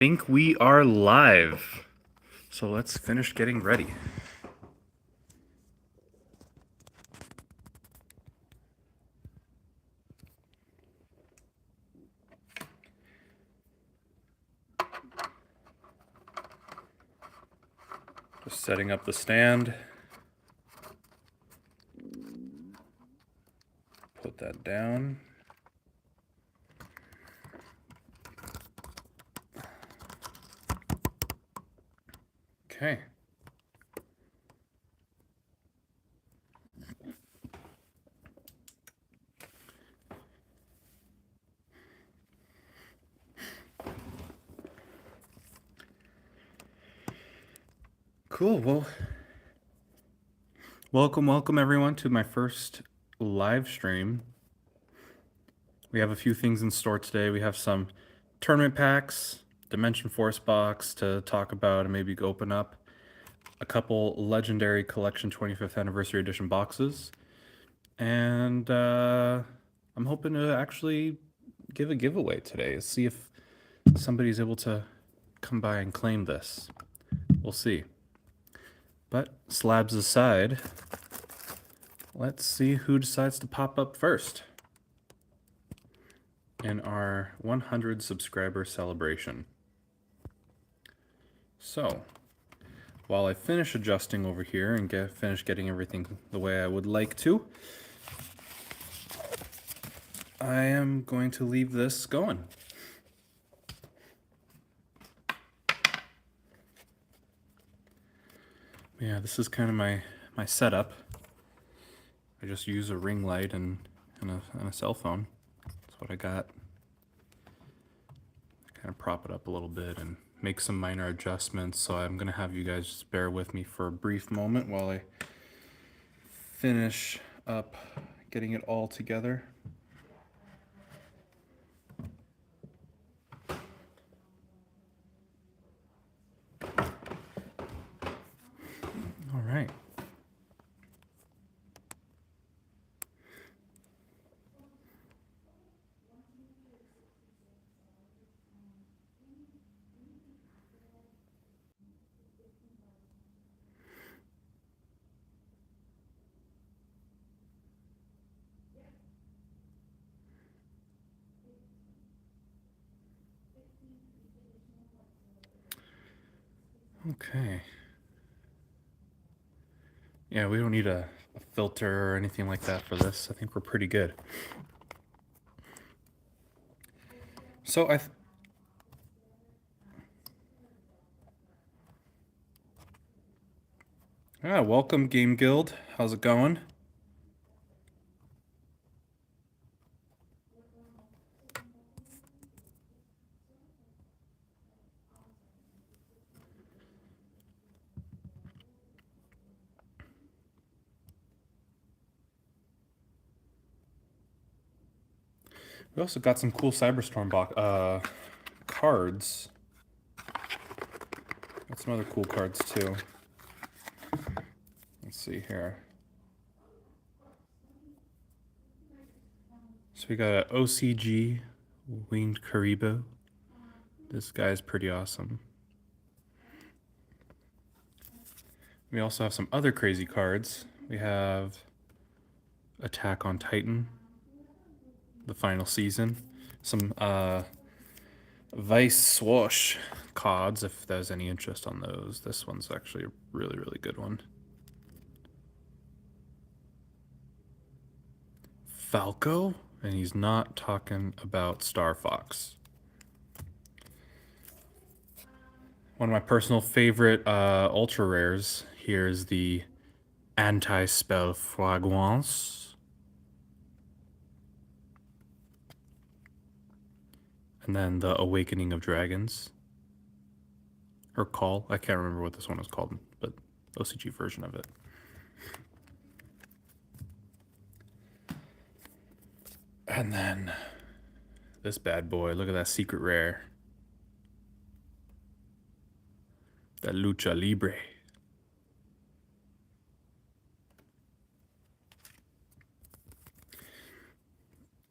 Think we are live. So let's finish getting ready. Just setting up the stand. Put that down. Okay. Cool. Well, welcome everyone to my first live stream. We have a few things in store today. We have some tournament packs, Dimension Force box to talk about and maybe open up, a couple Legendary Collection 25th Anniversary Edition boxes, and I'm hoping to actually give a giveaway today. See if somebody's able to come by and claim this. We'll see. But slabs aside, let's see who decides to pop up first in our 100 subscriber celebration. So, while I finish adjusting over here and finish getting everything the way I would like to, I am going to leave this going. Yeah, this is kind of my setup. I just use a ring light and a cell phone. That's what I got. Kind of prop it up a little bit and make some minor adjustments. So I'm gonna have you guys just bear with me for a brief moment while I finish up getting it all together. All right. Okay. Yeah, we don't need a filter or anything like that for this. I think we're pretty good. So welcome Game Guild. How's it going? We also got some cool Cyberstorm cards. Got some other cool cards too. Let's see here. So we got an OCG Winged Karibo. This guy's pretty awesome. We also have some other crazy cards. We have Attack on Titan, the final season. Some Vice Swoosh cards, if there's any interest on those. This one's actually a really, really good one. Falco? And he's not talking about Star Fox. One of my personal favorite ultra rares here is the Anti-Spell Fragrance. And then the Awakening of Dragons. Or Call. I can't remember what this one was called, but OCG version of it. And then this bad boy. Look at that secret rare. The Lucha Libre.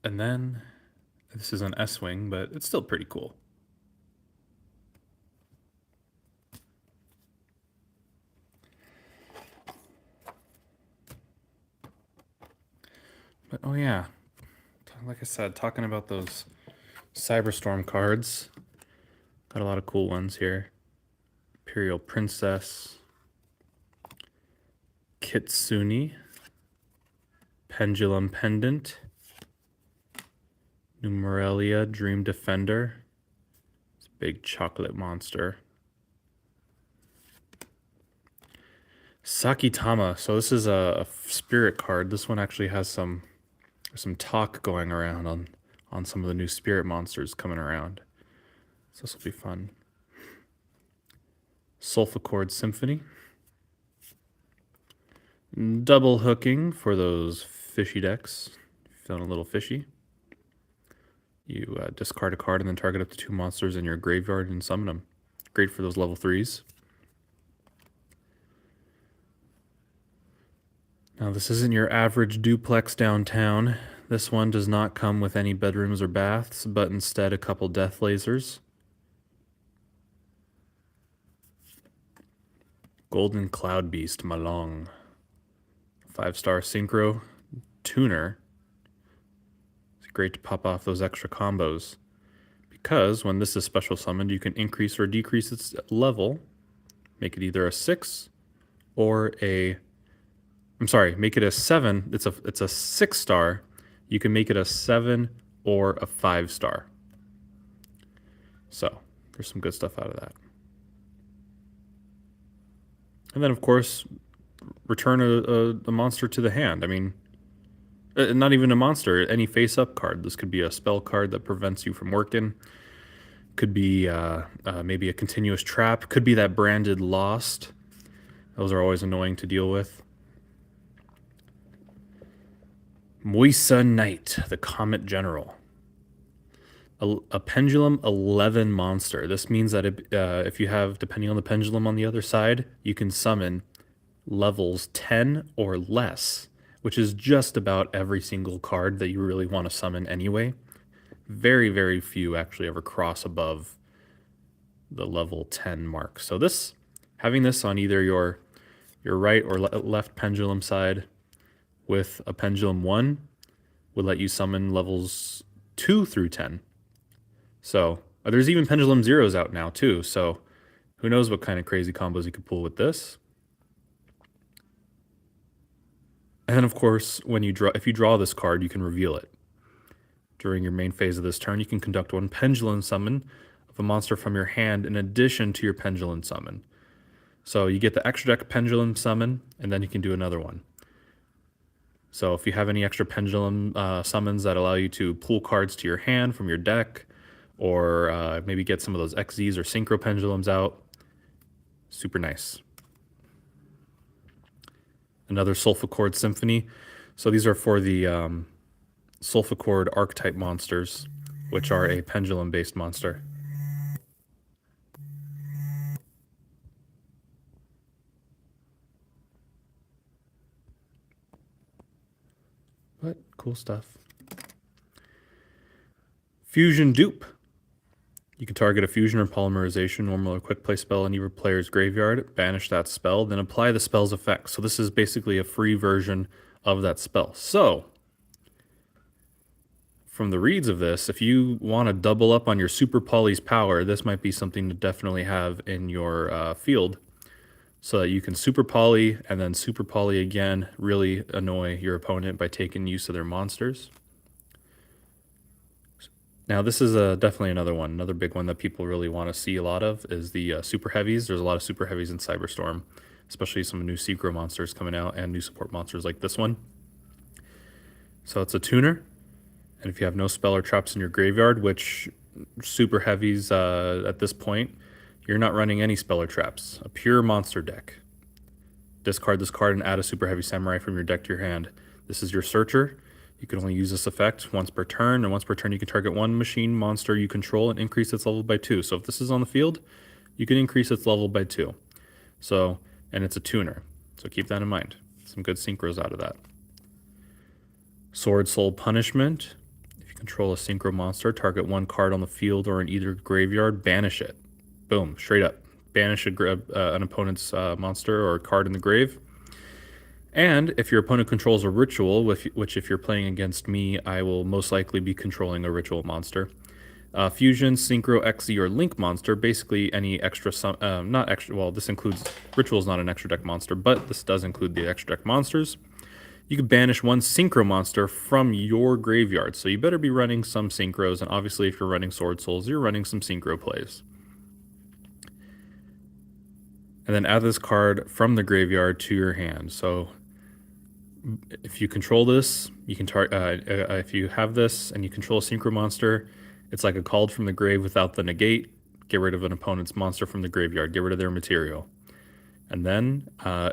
And then this is an S-Wing, but it's still pretty cool. But oh yeah, like I said, talking about those Cyberstorm cards, got a lot of cool ones here. Imperial Princess, Kitsune, Pendulum Pendant, Numerelia Dream Defender. It's a big chocolate monster. Sakitama. So this is a spirit card. This one actually has some talk going around on some of the new spirit monsters coming around. So this will be fun. Sulfachord Symphony. Double hooking for those fishy decks. Feeling a little fishy. You discard a card and then target up to 2 monsters in your graveyard and summon them. Great for those level 3s. Now this isn't your average duplex downtown. This one does not come with any bedrooms or baths, but instead a couple death lasers. Golden Cloud Beast Malong. 5-star synchro tuner. It's great to pop off those extra combos. Because when this is special summoned, you can increase or decrease its level. Make it either a 6 or a... I'm sorry, make it a 7. It's a 6-star. You can make it a 7 or a 5-star. So there's some good stuff out of that. And then, of course, return a monster to the hand. I mean, not even a monster, any face-up card. This could be a spell card that prevents you from working. Could be maybe a continuous trap. Could be that branded Lost. Those are always annoying to deal with. Moisa Knight, the Comet General. A Pendulum 11 monster. This means that if you have, depending on the pendulum on the other side, you can summon levels 10 or less, which is just about every single card that you really want to summon anyway. Very, very few actually ever cross above the level 10 mark. So this, having this on either your right or left pendulum side with a Pendulum 1 would let you summon levels 2 through 10. So there's even Pendulum Zeros out now too, so who knows what kind of crazy combos you could pull with this. And then of course, if you draw this card, you can reveal it. During your main phase of this turn, you can conduct 1 Pendulum Summon of a monster from your hand in addition to your Pendulum Summon. So you get the extra deck Pendulum Summon, and then you can do another one. So if you have any extra Pendulum summons that allow you to pull cards to your hand from your deck, or maybe get some of those XZs or Synchro Pendulums out, super nice. Another Sulfachord Symphony. So these are for the Sulfachord archetype monsters, which are a pendulum-based monster. But cool stuff. Fusion Dupe. You can target a fusion or polymerization, normal or quick play spell in either player's graveyard, banish that spell, then apply the spell's effects. So this is basically a free version of that spell. So, from the reads of this, if you want to double up on your Super Poly's power, this might be something to definitely have in your field, so that you can Super Poly and then Super Poly again, really annoy your opponent by taking use of their monsters. Now this is definitely another one, another big one that people really want to see a lot of is the Super Heavies. There's a lot of Super Heavies in Cyberstorm, especially some new Synchro monsters coming out and new support monsters like this one. So it's a tuner, and if you have no spell or traps in your graveyard, which Super Heavies at this point, you're not running any spell or traps. A pure monster deck. Discard this card and add a Super Heavy Samurai from your deck to your hand. This is your Searcher. You can only use this effect once per turn, and once per turn you can target 1 machine monster you control and increase its level by 2. So if this is on the field, you can increase its level by 2. So, and it's a tuner. So keep that in mind. Some good synchros out of that. Sword Soul Punishment. If you control a synchro monster, target 1 card on the field or in either graveyard, banish it. Boom, straight up. Banish an opponent's monster or card in the grave. And if your opponent controls a ritual, which if you're playing against me, I will most likely be controlling a ritual monster. Fusion, Synchro, XZ, or Link monster, basically any extra, not extra, well, this includes, Ritual is not an extra deck monster, but this does include the extra deck monsters. You can banish one Synchro monster from your graveyard, so you better be running some Synchros, and obviously if you're running Sword Souls, you're running some Synchro plays. And then add this card from the graveyard to your hand. So if you control this, you can if you have this and you control a Synchro monster, it's like a called from the grave without the negate. Get rid of an opponent's monster from the graveyard. Get rid of their material. And then,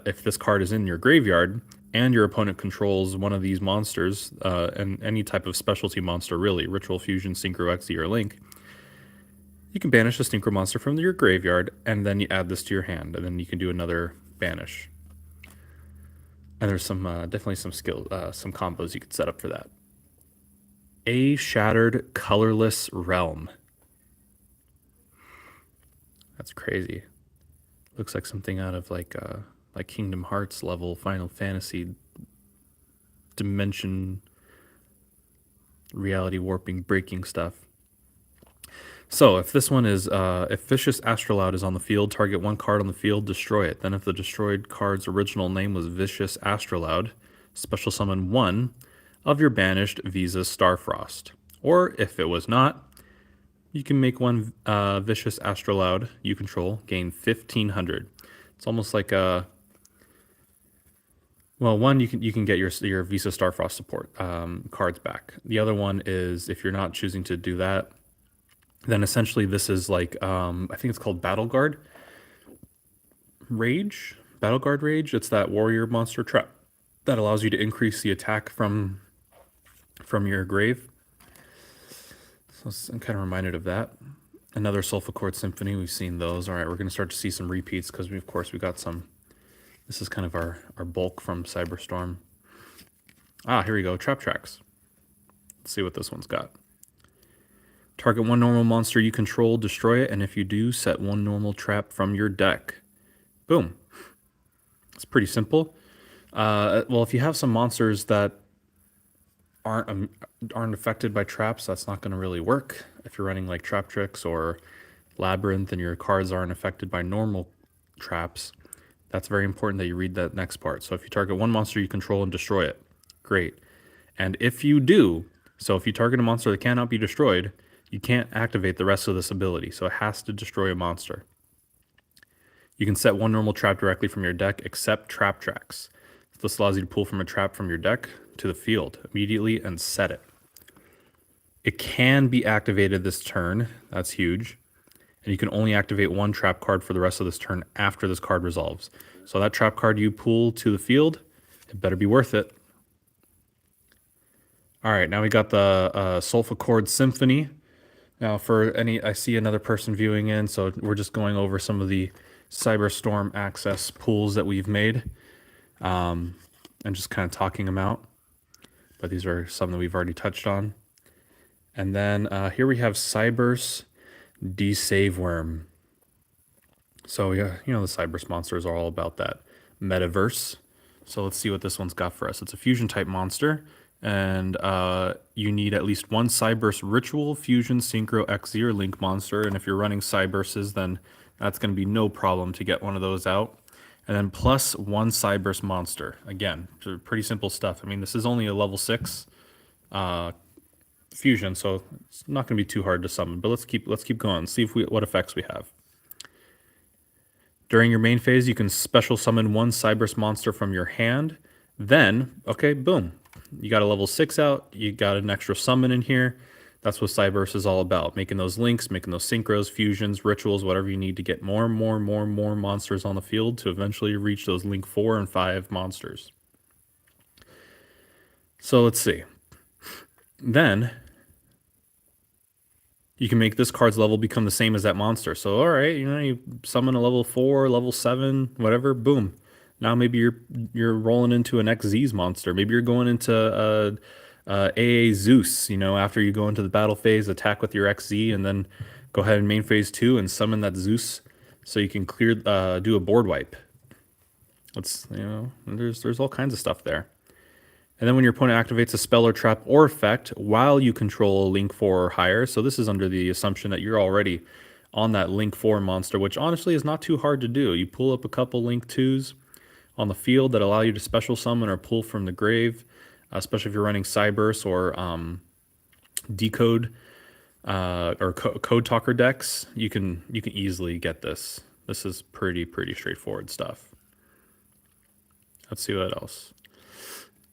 if this card is in your graveyard and your opponent controls one of these monsters, and any type of specialty monster really, Ritual, Fusion, Synchro, XZ, or Link, you can banish a Synchro monster from your graveyard, and then you add this to your hand, and then you can do another banish. And there's some definitely some some combos you could set up for that. A Shattered Colorless Realm. That's crazy. Looks like something out of like Kingdom Hearts level Final Fantasy dimension reality warping breaking stuff. So if this one is if Vicious Astrolaud is on the field, target one card on the field, destroy it. Then if the destroyed card's original name was Vicious Astrolaud, special summon one of your banished Visa Starfrost. Or if it was not, you can make one Vicious Astrolaud you control, gain 1500. It's almost like a one you can get your Visa Starfrost support cards back. The other one is if you're not choosing to do that, then essentially this is like I think it's called Battle Guard Rage. Battle Guard Rage. It's that warrior monster trap that allows you to increase the attack from your grave. So I'm kind of reminded of that. Another Sulfur Chord Symphony. We've seen those. All right, we're going to start to see some repeats because we got some. This is kind of our bulk from Cyberstorm. Here we go. Trap Tracks. Let's see what this one's got. Target one normal monster you control, destroy it, and if you do, set one normal trap from your deck. Boom. It's pretty simple. Well, if you have some monsters that aren't affected by traps, that's not going to really work. If you're running like Trap Tricks or Labyrinth and your cards aren't affected by normal traps, that's very important that you read that next part. So if you target one monster you control and destroy it, great. And if you do, so if you target a monster that cannot be destroyed, you can't activate the rest of this ability, so it has to destroy a monster. You can set one normal trap directly from your deck, except Trap Tracks. This allows you to pull from a trap from your deck to the field immediately and set it. It can be activated this turn. That's huge. And you can only activate one trap card for the rest of this turn after this card resolves. So that trap card you pull to the field, it better be worth it. All right, now we got the Sulfur Chord Symphony. Now I see another person viewing in, so we're just going over some of the Cyberstorm access pools that we've made, and just kind of talking them out. But these are some that we've already touched on. And then here we have Cyberse D-Save Worm. So yeah, the Cyberse monsters are all about that metaverse. So let's see what this one's got for us. It's a fusion type monster, and you need at least one Cyberse Ritual, Fusion, Synchro, XZ, or Link monster. And if you're running Cyberses, then that's going to be no problem to get one of those out. And then plus one Cyberse monster. Again, pretty simple stuff. I mean, this is only a level 6 fusion, so it's not going to be too hard to summon. But let's keep going. See what effects we have. During your main phase, you can special summon one Cyberse monster from your hand. Then, okay, boom. You got a level 6 out. You got an extra summon in here. That's what Cyberse is all about. Making those links, making those synchros, fusions, rituals, whatever you need to get more monsters on the field to eventually reach those Link 4 and 5 monsters. So let's see. Then you can make this card's level become the same as that monster. So all right, you summon a level 4, level 7, whatever, boom. Now maybe you're rolling into an XZ's monster. Maybe you're going into AA Zeus, after you go into the battle phase, attack with your XZ, and then go ahead and main phase 2 and summon that Zeus so you can do a board wipe. There's all kinds of stuff there. And then when your opponent activates a spell or trap or effect while you control a Link 4 or higher, so this is under the assumption that you're already on that Link 4 monster, which honestly is not too hard to do. You pull up a couple Link 2s on the field that allow you to special summon or pull from the grave, especially if you're running Cyberse or Decode or Code Talker decks. You can easily get this. This is pretty straightforward stuff. Let's see what else.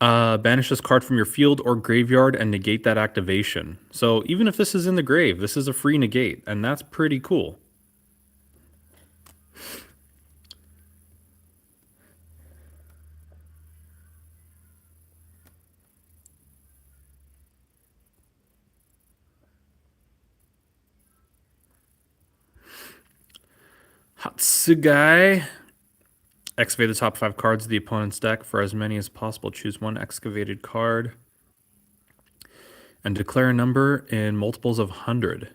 Banish this card from your field or graveyard and negate that activation. So even if this is in the grave, this is a free negate, and that's pretty cool. Hatsugai. Excavate the top 5 cards of the opponent's deck. For as many as possible, choose one excavated card and declare a number in multiples of 100.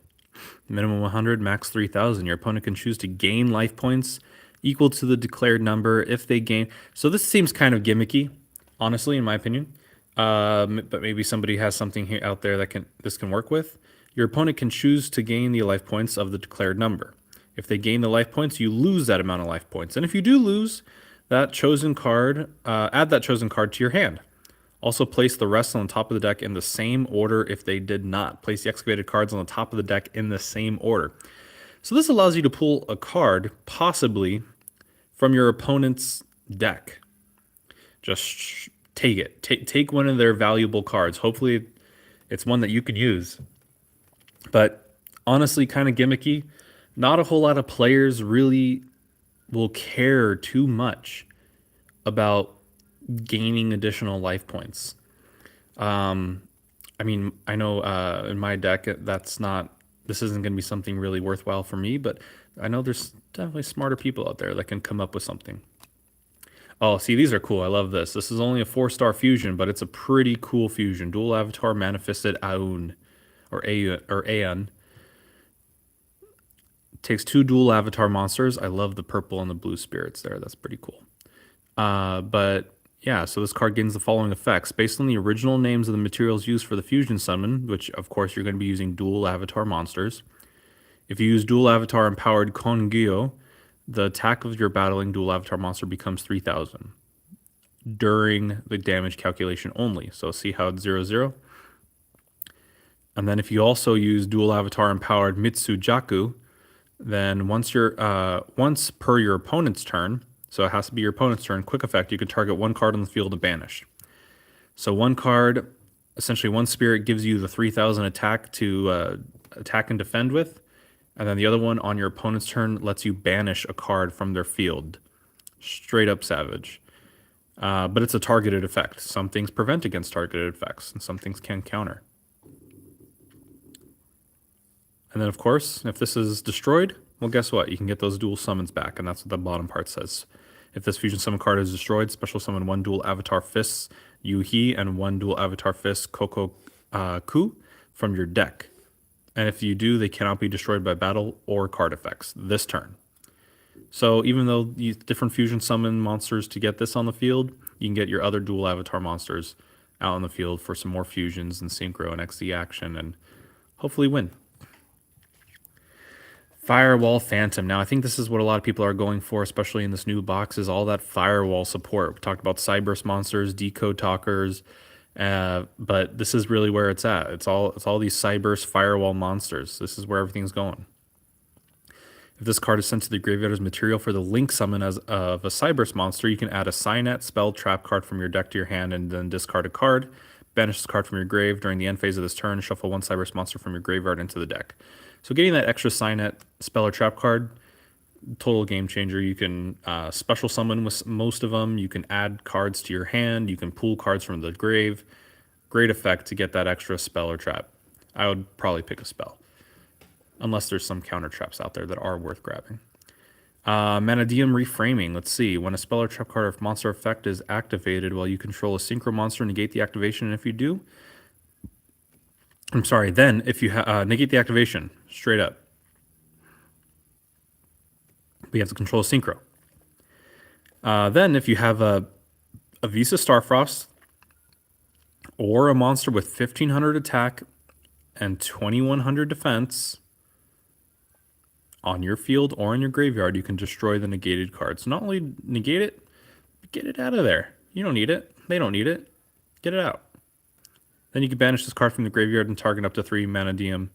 Minimum 100, max 3,000. Your opponent can choose to gain life points equal to the declared number if they gain. So this seems kind of gimmicky, honestly, in my opinion. But maybe somebody has something here out there that this can work with. Your opponent can choose to gain the life points of the declared number. If they gain the life points, you lose that amount of life points. And if you do lose that chosen card, add that chosen card to your hand. Also place the rest on the top of the deck in the same order if they did not. Place the excavated cards on the top of the deck in the same order. So this allows you to pull a card, possibly, from your opponent's deck. Just take it. Take one of their valuable cards. Hopefully it's one that you can use. But honestly, kind of gimmicky. Not a whole lot of players really will care too much about gaining additional life points. I mean, I know in my deck this isn't going to be something really worthwhile for me, but I know there's definitely smarter people out there that can come up with something. Oh, see, these are cool. I love this. This is only a 4-star fusion, but it's a pretty cool fusion. Dual Avatar Manifested Aun, or Aeon. Takes 2 dual avatar monsters. I love the purple and the blue spirits there. That's pretty cool. But yeah, so this card gains the following effects. Based on the original names of the materials used for the fusion summon, which of course you're going to be using dual avatar monsters. If you use dual avatar empowered Kongyo, the attack of your battling dual avatar monster becomes 3,000 during the damage calculation only. So see how it's 0/0? And then if you also use dual avatar empowered Mitsujaku, then once per your opponent's turn, so it has to be your opponent's turn, quick effect, you can target one card on the field and banish. So one card, essentially one spirit, gives you the 3,000 attack to attack and defend with, and then the other one on your opponent's turn lets you banish a card from their field. Straight up savage. But it's a targeted effect. Some things prevent against targeted effects, and some things can counter. And then, of course, if this is destroyed, well, guess what? You can get those dual summons back, and that's what the bottom part says. If this fusion summon card is destroyed, special summon 1 dual avatar fists Yuhi and 1 dual avatar fist Koko Ku from your deck. And if you do, they cannot be destroyed by battle or card effects this turn. So even though you different fusion summon monsters to get this on the field, you can get your other dual avatar monsters out on the field for some more fusions and synchro and XD action and hopefully win. Firewall Phantom. Now, I think this is what a lot of people are going for, especially in this new box, is all that firewall support. We talked about Cyberse monsters, Decode Talkers, but this is really where it's at. It's all these Cyberse firewall monsters. This is where everything's going. If this card is sent to the graveyard as material for the Link summon of a Cyberse monster, you can add a Signet spell trap card from your deck to your hand and then discard a card. Banish this card from your grave. During the end phase of this turn, shuffle 1 Cyberse monster from your graveyard into the deck. So getting that extra Signet spell or trap card, total game changer. You can special summon with most of them. You can add cards to your hand. You can pull cards from the grave. Great effect to get that extra spell or trap. I would probably pick a spell, unless there's some counter traps out there that are worth grabbing. Manadium Reframing. Let's see. When a spell or trap card or monster effect is activated while you control a synchro monster, negate the activation. And if you do, then if you negate the activation, straight up. We have to control a synchro. Then if you have a Visa Starfrost or a monster with 1500 attack and 2100 defense on your field or in your graveyard, you can destroy the negated card. So not only negate it, but get it out of there. You don't need it. They don't need it. Get it out. Then you can banish this card from the graveyard and target up to 3 mana DM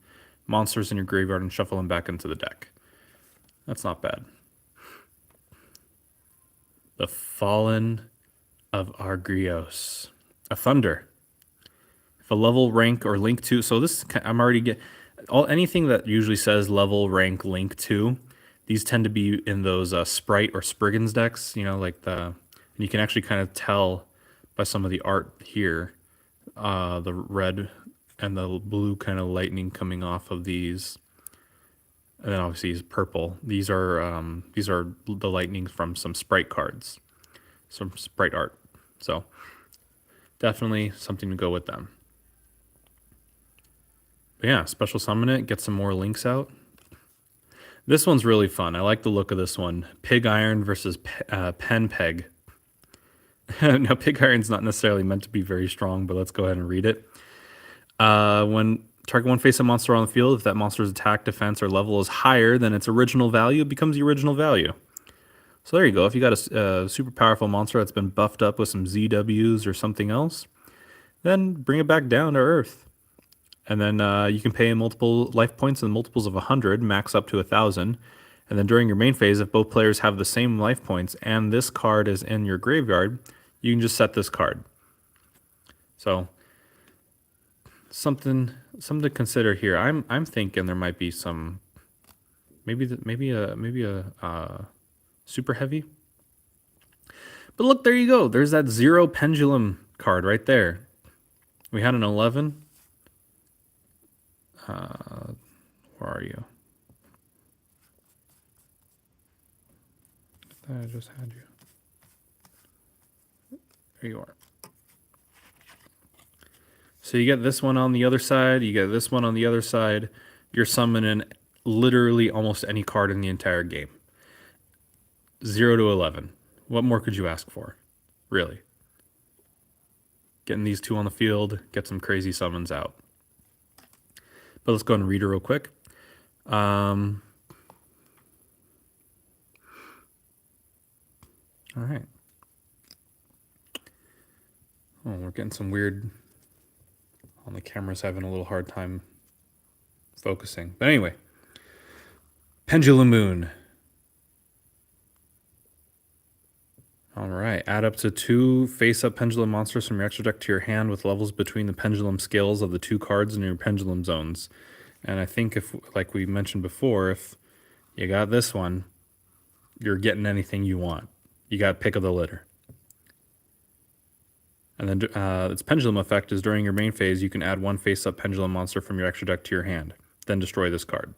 monsters in your graveyard and shuffle them back into the deck. That's not bad. The Fallen of Argrios. A Thunder. If a level, rank, or link to... So this, I'm already get anything that usually says level, rank, link to, these tend to be in those Sprite or Spriggans decks, you know, like the... And you can actually kind of tell by some of the art here, the red and the blue kind of lightning coming off of these. And then obviously is purple. These are the lightning from some Sprite cards, some Sprite art. So definitely something to go with them. But yeah, special summon it, get some more links out. This one's really fun. I like the look of this one. Pig Iron versus Pen Peg. Now, Pig Iron's not necessarily meant to be very strong, but let's go ahead and read it. When target one face-up monster on the field, if that monster's attack, defense, or level is higher than its original value, it becomes the original value. So there you go. If you got a super powerful monster that's been buffed up with some ZWs or something else, then bring it back down to Earth. And then you can pay multiple life points in multiples of 100, max up to 1,000. And then during your main phase, if both players have the same life points and this card is in your graveyard, you can just set this card. So something to consider here. I'm thinking there might be some maybe a super heavy. But look, there you go. There's that 0 pendulum card right there. We had an 11. Where are you? I just had you. There you are. So you get this one on the other side, you get this one on the other side. You're summoning literally almost any card in the entire game. 0 to 11. What more could you ask for? Really? Getting these two on the field, get some crazy summons out. But let's go ahead and read it real quick. All right. Oh, we're getting some weird... On the camera's having a little hard time focusing. But anyway. Pendulum Moon. All right. Add up to 2 face-up pendulum monsters from your extra deck to your hand with levels between the pendulum scales of the 2 cards in your pendulum zones. And I think if, like we mentioned before, if you got this one, you're getting anything you want. You got pick of the litter. And then its pendulum effect is during your main phase, you can add 1 face-up pendulum monster from your extra deck to your hand. Then destroy this card.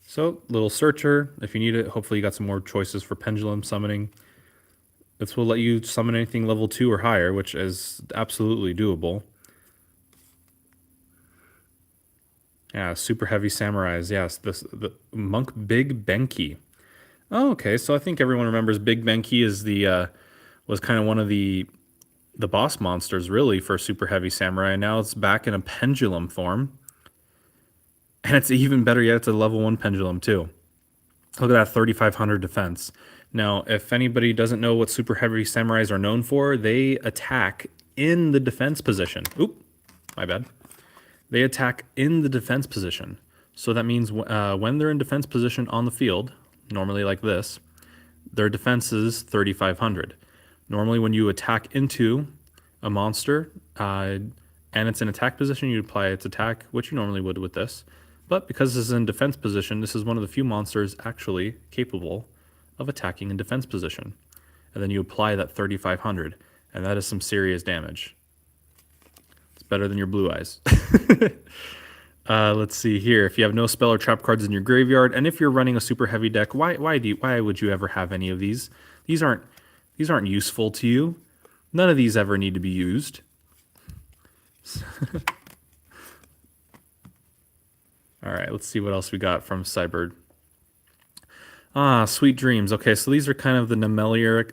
So, little searcher. If you need it, hopefully you got some more choices for pendulum summoning. This will let you summon anything level 2 or higher, which is absolutely doable. Yeah, super heavy samurais. Yes, the Monk Big Benki. Oh, okay. So I think everyone remembers Big Benki is the was kind of one of the boss monsters really for super heavy samurai. Now it's back in a pendulum form, and it's even better yet. It's a level 1 pendulum too. Look at that 3,500 defense. Now, if anybody doesn't know what super heavy samurais are known for, they attack in the defense position. Oop, my bad. They attack in the defense position. So that means when they're in defense position on the field, normally like this, their defense is 3,500. Normally when you attack into a monster and it's in attack position, you apply its attack, which you normally would with this. But because this is in defense position, this is one of the few monsters actually capable of attacking in defense position. And then you apply that 3,500, and that is some serious damage. It's better than your blue eyes. Let's see here. If you have no spell or trap cards in your graveyard, and if you're running a super heavy deck, why would you ever have any of these? These aren't useful to you. None of these ever need to be used. All right, let's see what else we got from Cybird. Ah, Sweet Dreams. Okay, so these are kind of the Nemlaria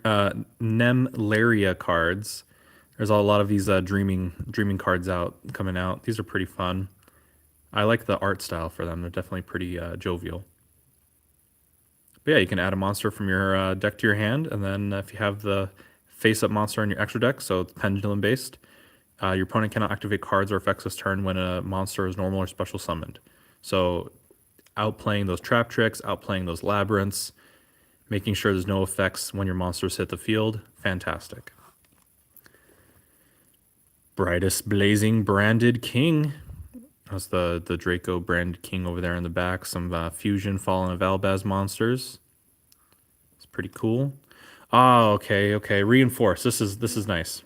cards. There's a lot of these dreaming cards out coming out. These are pretty fun. I like the art style for them. They're definitely pretty jovial. But yeah, you can add a monster from your deck to your hand, and then if you have the face-up monster in your extra deck, so it's pendulum based, your opponent cannot activate cards or effects this turn when a monster is normal or special summoned. So outplaying those trap tricks, outplaying those labyrinths, making sure there's no effects when your monsters hit the field. Fantastic. Brightest Blazing Branded King. That's the Draco branded king over there in the back. Some fusion Fallen of Albaz monsters. It's pretty cool. Oh, okay. Reinforce. This is nice.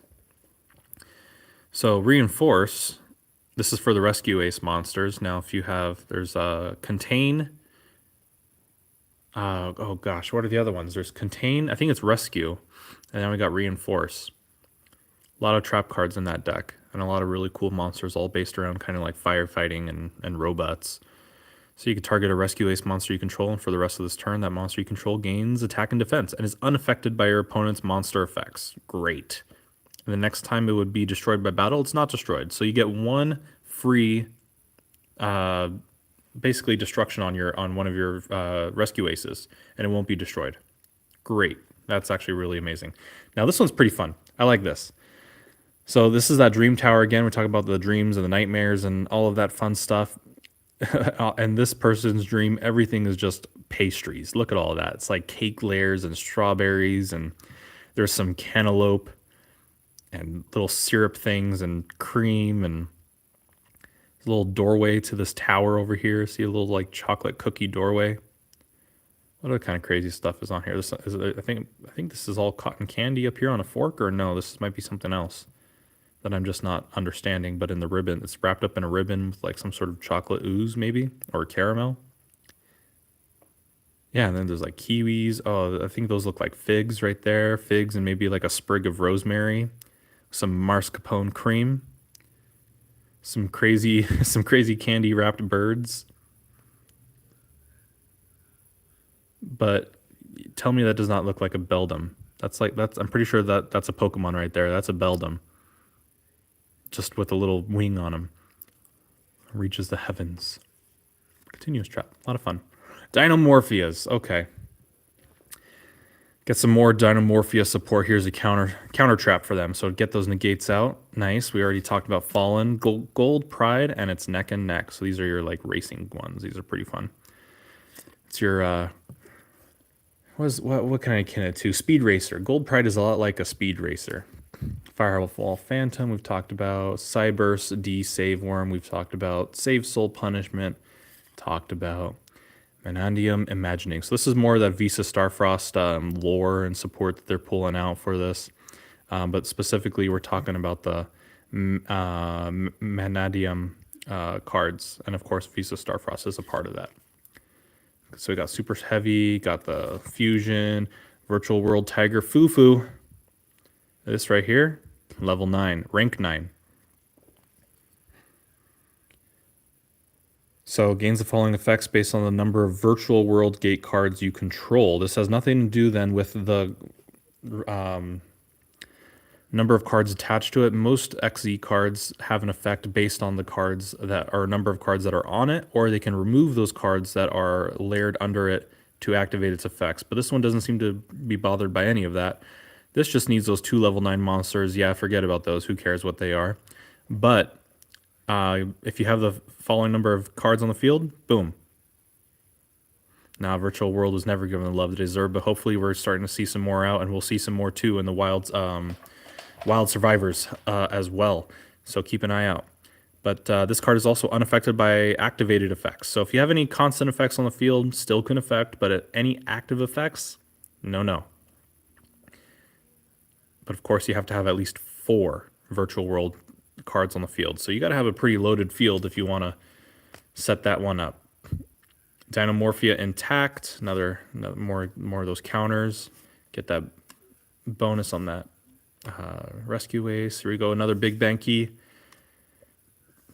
So reinforce. This is for the rescue ace monsters. Now, if you have, there's contain. Oh gosh, what are the other ones? There's contain. I think it's rescue, and then we got reinforce. A lot of trap cards in that deck, and a lot of really cool monsters, all based around kind of like firefighting and robots. So you can target a rescue ace monster you control, and for the rest of this turn, that monster you control gains attack and defense, and is unaffected by your opponent's monster effects. Great. And the next time it would be destroyed by battle, it's not destroyed. So you get one free, basically destruction on one of your rescue aces, and it won't be destroyed. Great. That's actually really amazing. Now this one's pretty fun. I like this. So this is that dream tower again. We're talking about the dreams and the nightmares and all of that fun stuff. And this person's dream, everything is just pastries. Look at all of that. It's like cake layers and strawberries, and there's some cantaloupe and little syrup things and cream, and a little doorway to this tower over here. See a little like chocolate cookie doorway. What other kind of crazy stuff is on here? This is, I think this is all cotton candy up here on a fork, or no, this might be something else that I'm just not understanding. But in the ribbon, it's wrapped up in a ribbon with like some sort of chocolate ooze maybe, or caramel. Yeah, and then there's like kiwis. Oh, I think those look like figs right there. Figs and maybe like a sprig of rosemary, some mascarpone cream, some crazy some crazy candy wrapped birds. But tell me that does not look like a Beldum. That's I'm pretty sure that's a Pokemon right there. That's a Beldum. Just with a little wing on him. Reaches the heavens. Continuous trap. A lot of fun. Dinomorphias. Okay. Get some more Dinomorphia support. Here's a counter trap for them. So get those negates out. Nice. We already talked about Fallen, Gold Pride, and it's neck and neck. So these are your like racing ones. These are pretty fun. It's your what can I akin it to? Speed Racer. Gold Pride is a lot like a Speed Racer. Firewall Phantom, we've talked about. Cyburst D Save Worm, we've talked about. Save Soul Punishment, talked about. Menandium Imagining. So this is more of that Visa Starfrost lore and support that they're pulling out for this. But specifically, we're talking about the Menandium cards. And of course, Visa Starfrost is a part of that. So we got Super Heavy, got the Fusion, Virtual World Tiger Fufu. This right here, level 9, rank 9. So gains the following effects based on the number of Virtual World Gate cards you control. This has nothing to do then with the number of cards attached to it. Most XZ cards have an effect based on the cards that are number of cards that are on it, or they can remove those cards that are layered under it to activate its effects. But this one doesn't seem to be bothered by any of that. This just needs those 2 level 9 monsters. Yeah, forget about those. Who cares what they are? But if you have the following number of cards on the field, boom. Now, Virtual World was never given the love they deserve, but hopefully we're starting to see some more out, and we'll see some more too in the Wild Survivors as well. So keep an eye out. But this card is also unaffected by activated effects. So if you have any constant effects on the field, still can affect, but any active effects, no. But of course, you have to have at least 4 Virtual World cards on the field. So you got to have a pretty loaded field if you want to set that one up. Dinomorphia Intact, another more of those counters. Get that bonus on that rescue ace. Here we go, another Big Banky.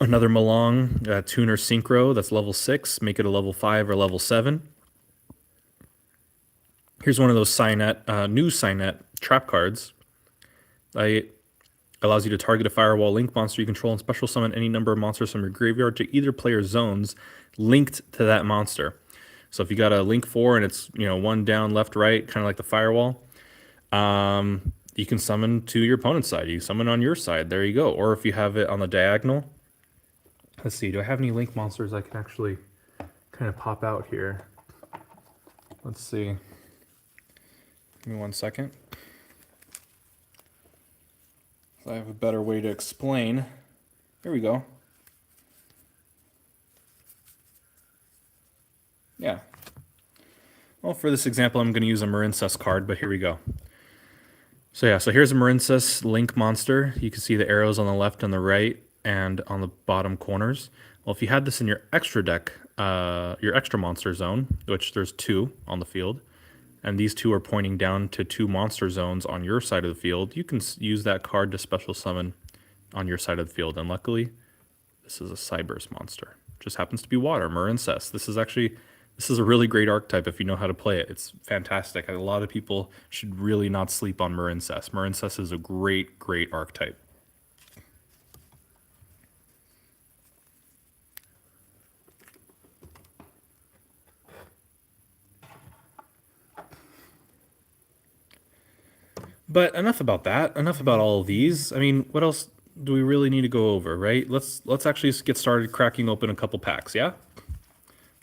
Another Malong, Tuner Synchro, that's level 6. Make it a level 5 or level 7. Here's one of those new Signet trap cards. It allows you to target a Firewall Link monster you control and special summon any number of monsters from your graveyard to either player's zones linked to that monster. So if you got a Link 4 and it's, one down, left, right, kind of like the Firewall, you can summon to your opponent's side. You summon on your side. There you go. Or if you have it on the diagonal. Let's see. Do I have any Link monsters I can actually kind of pop out here? Let's see. Give me 1 second. So I have a better way to explain. Here we go. Yeah. Well, for this example, I'm going to use a Marincess card, but here we go. So here's a Marincess Link monster. You can see the arrows on the left and the right and on the bottom corners. Well, if you had this in your extra deck, your extra monster zone, which there's 2 on the field, and these 2 are pointing down to 2 monster zones on your side of the field, you can use that card to special summon on your side of the field. And luckily, this is a Cyberse monster. Just happens to be water, Marincess. This is a really great archetype if you know how to play it. It's fantastic. A lot of people should really not sleep on Marincess. Marincess is a great, great archetype. But enough about that. Enough about all of these. I mean, what else do we really need to go over, right? Let's actually get started cracking open a couple packs, yeah?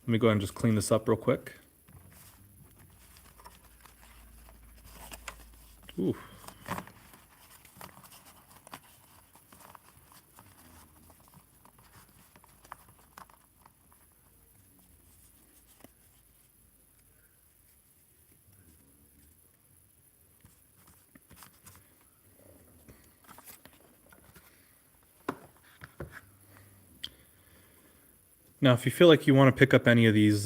Let me go ahead and just clean this up real quick. Ooh. Now, if you feel like you want to pick up any of these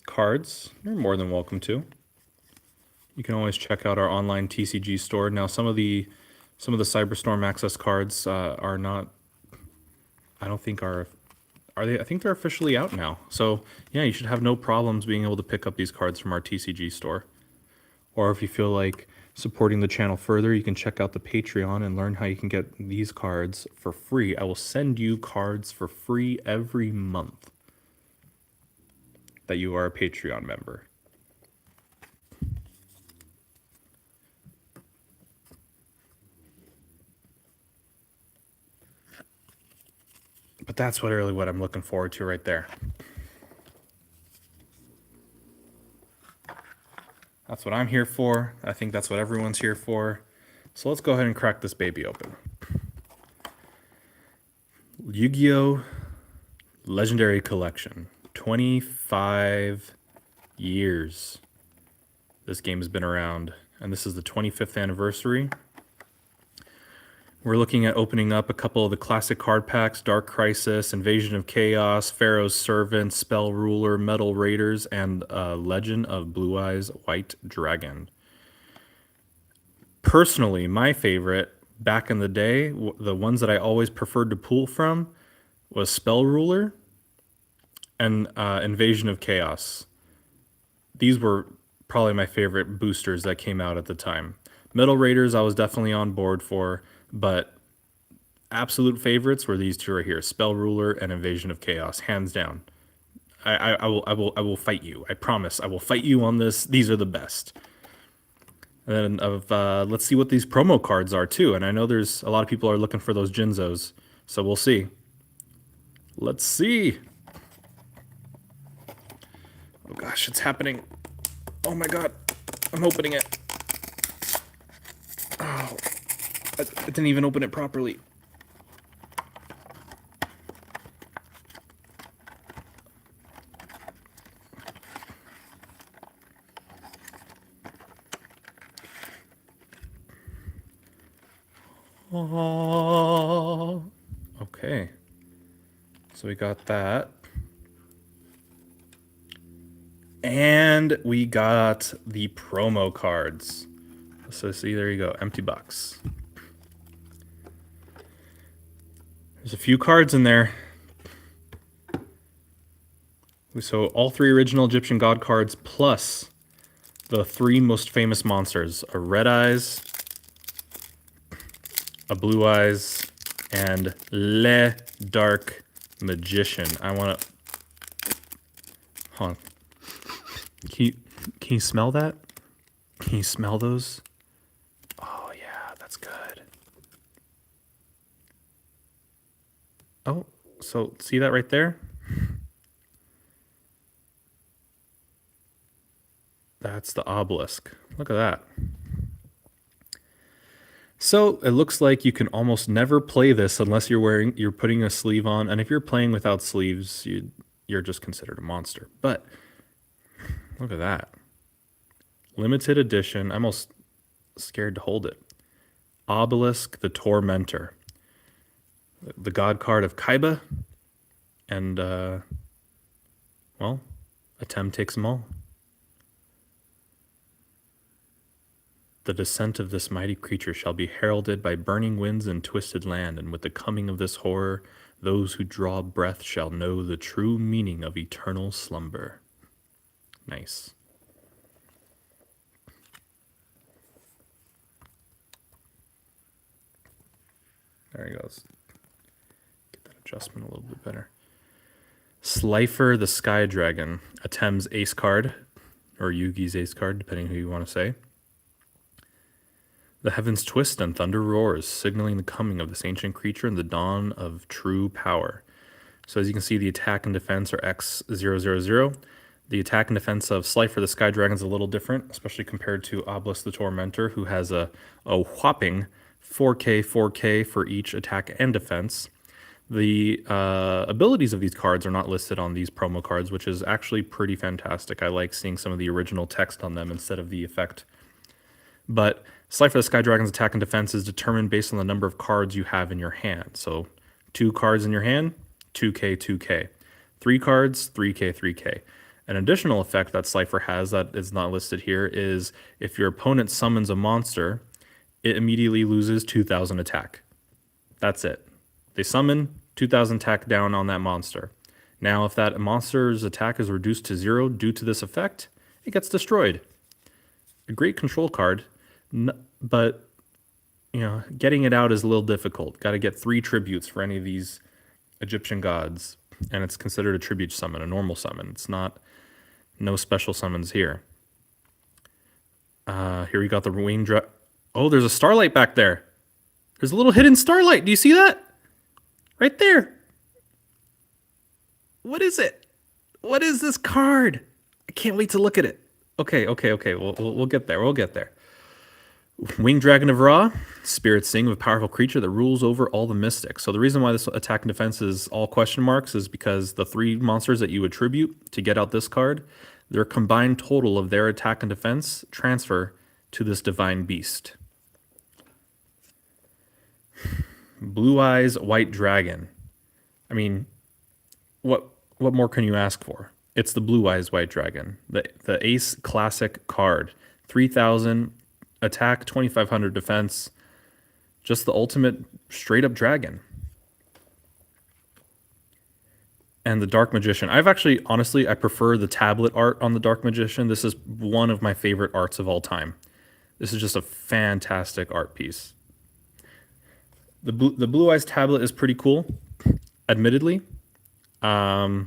cards, you're more than welcome to. You can always check out our online TCG store. Now, some of the Cyberstorm Access cards are not. I don't think are they? I think they're officially out now. So yeah, you should have no problems being able to pick up these cards from our TCG store. Or if you feel like supporting the channel further, you can check out the Patreon and learn how you can get these cards for free. I will send you cards for free every month that you are a Patreon member. But that's really what I'm looking forward to right there. That's what I'm here for. I think that's what everyone's here for. So let's go ahead and crack this baby open. Yu-Gi-Oh! Legendary Collection. 25 years this game has been around, and this is the 25th anniversary. We're looking at opening up a couple of the classic card packs: Dark Crisis, Invasion of Chaos, Pharaoh's Servant, Spell Ruler, Metal Raiders, and Legend of Blue Eyes White Dragon. Personally, my favorite back in the day, the ones that I always preferred to pull from, was Spell Ruler and Invasion of Chaos. These were probably my favorite boosters that came out at the time. Metal Raiders I was definitely on board for, but absolute favorites were these 2 right here: Spell Ruler and Invasion of Chaos, hands down. I will fight you. I promise I will fight you on this. These are the best. And let's see what these promo cards are too. And I know there's a lot of people are looking for those Jinzos, so we'll see. Let's see. Oh gosh, it's happening. Oh my god, I'm opening it. Oh, I didn't even open it properly. Oh, okay. So we got that. And we got the promo cards. So see, there you go, empty box. There's a few cards in there. So all three original Egyptian god cards plus the three most famous monsters: a Red Eyes, a Blue Eyes, and Le Dark Magician. I want to... Hold on. Can you smell that? Can you smell those? Oh, yeah, that's good. Oh, so see that right there? That's the obelisk. Look at that. So it looks like you can almost never play this unless you're putting a sleeve on, and if you're playing without sleeves, you're just considered a monster. But look at that. Limited edition. I'm almost scared to hold it. Obelisk the Tormentor. The god card of Kaiba. And, well, Atem takes them all. The descent of this mighty creature shall be heralded by burning winds and twisted land, and with the coming of this horror, those who draw breath shall know the true meaning of eternal slumber. Nice. There he goes. Get that adjustment a little bit better. Slifer the Sky Dragon, Atem's ace card, or Yugi's ace card, depending who you want to say. The heavens twist and thunder roars, signaling the coming of this ancient creature and the dawn of true power. So as you can see, the attack and defense are X000. The attack and defense of Slifer the Sky Dragon is a little different, especially compared to Obelisk the Tormentor, who has a whopping 4K for each attack and defense. The abilities of these cards are not listed on these promo cards, which is actually pretty fantastic. I like seeing some of the original text on them instead of the effect. But Slifer the Sky Dragon's attack and defense is determined based on the number of cards you have in your hand. So 2 cards in your hand, 2K. 3 cards, 3K. An additional effect that Slifer has that is not listed here is if your opponent summons a monster, it immediately loses 2,000 attack. That's it. They summon, 2,000 attack down on that monster. Now, if that monster's attack is reduced to 0 due to this effect, it gets destroyed. A great control card, but getting it out is a little difficult. Got to get 3 tributes for any of these Egyptian gods, and it's considered a tribute summon, a normal summon. It's not, no special summons here. Here we got the winged oh, there's a starlight back there. There's a little hidden starlight. Do you see that? Right there. What is it? What is this card? I can't wait to look at it. Okay. We'll get there. Winged Dragon of Ra, Spirit Sing of a powerful creature that rules over all the mystics. So the reason why this attack and defense is all question marks is because the 3 monsters that you attribute to get out this card, their combined total of their attack and defense transfer to this divine beast. Blue Eyes White Dragon. I mean, what more can you ask for? It's the Blue Eyes White Dragon, the Ace Classic card. 3,000 attack, 2,500 defense. Just the ultimate straight up dragon. And the Dark Magician. Honestly, I prefer the tablet art on the Dark Magician. This is one of my favorite arts of all time. This is just a fantastic art piece. The Blue Eyes tablet is pretty cool, admittedly. I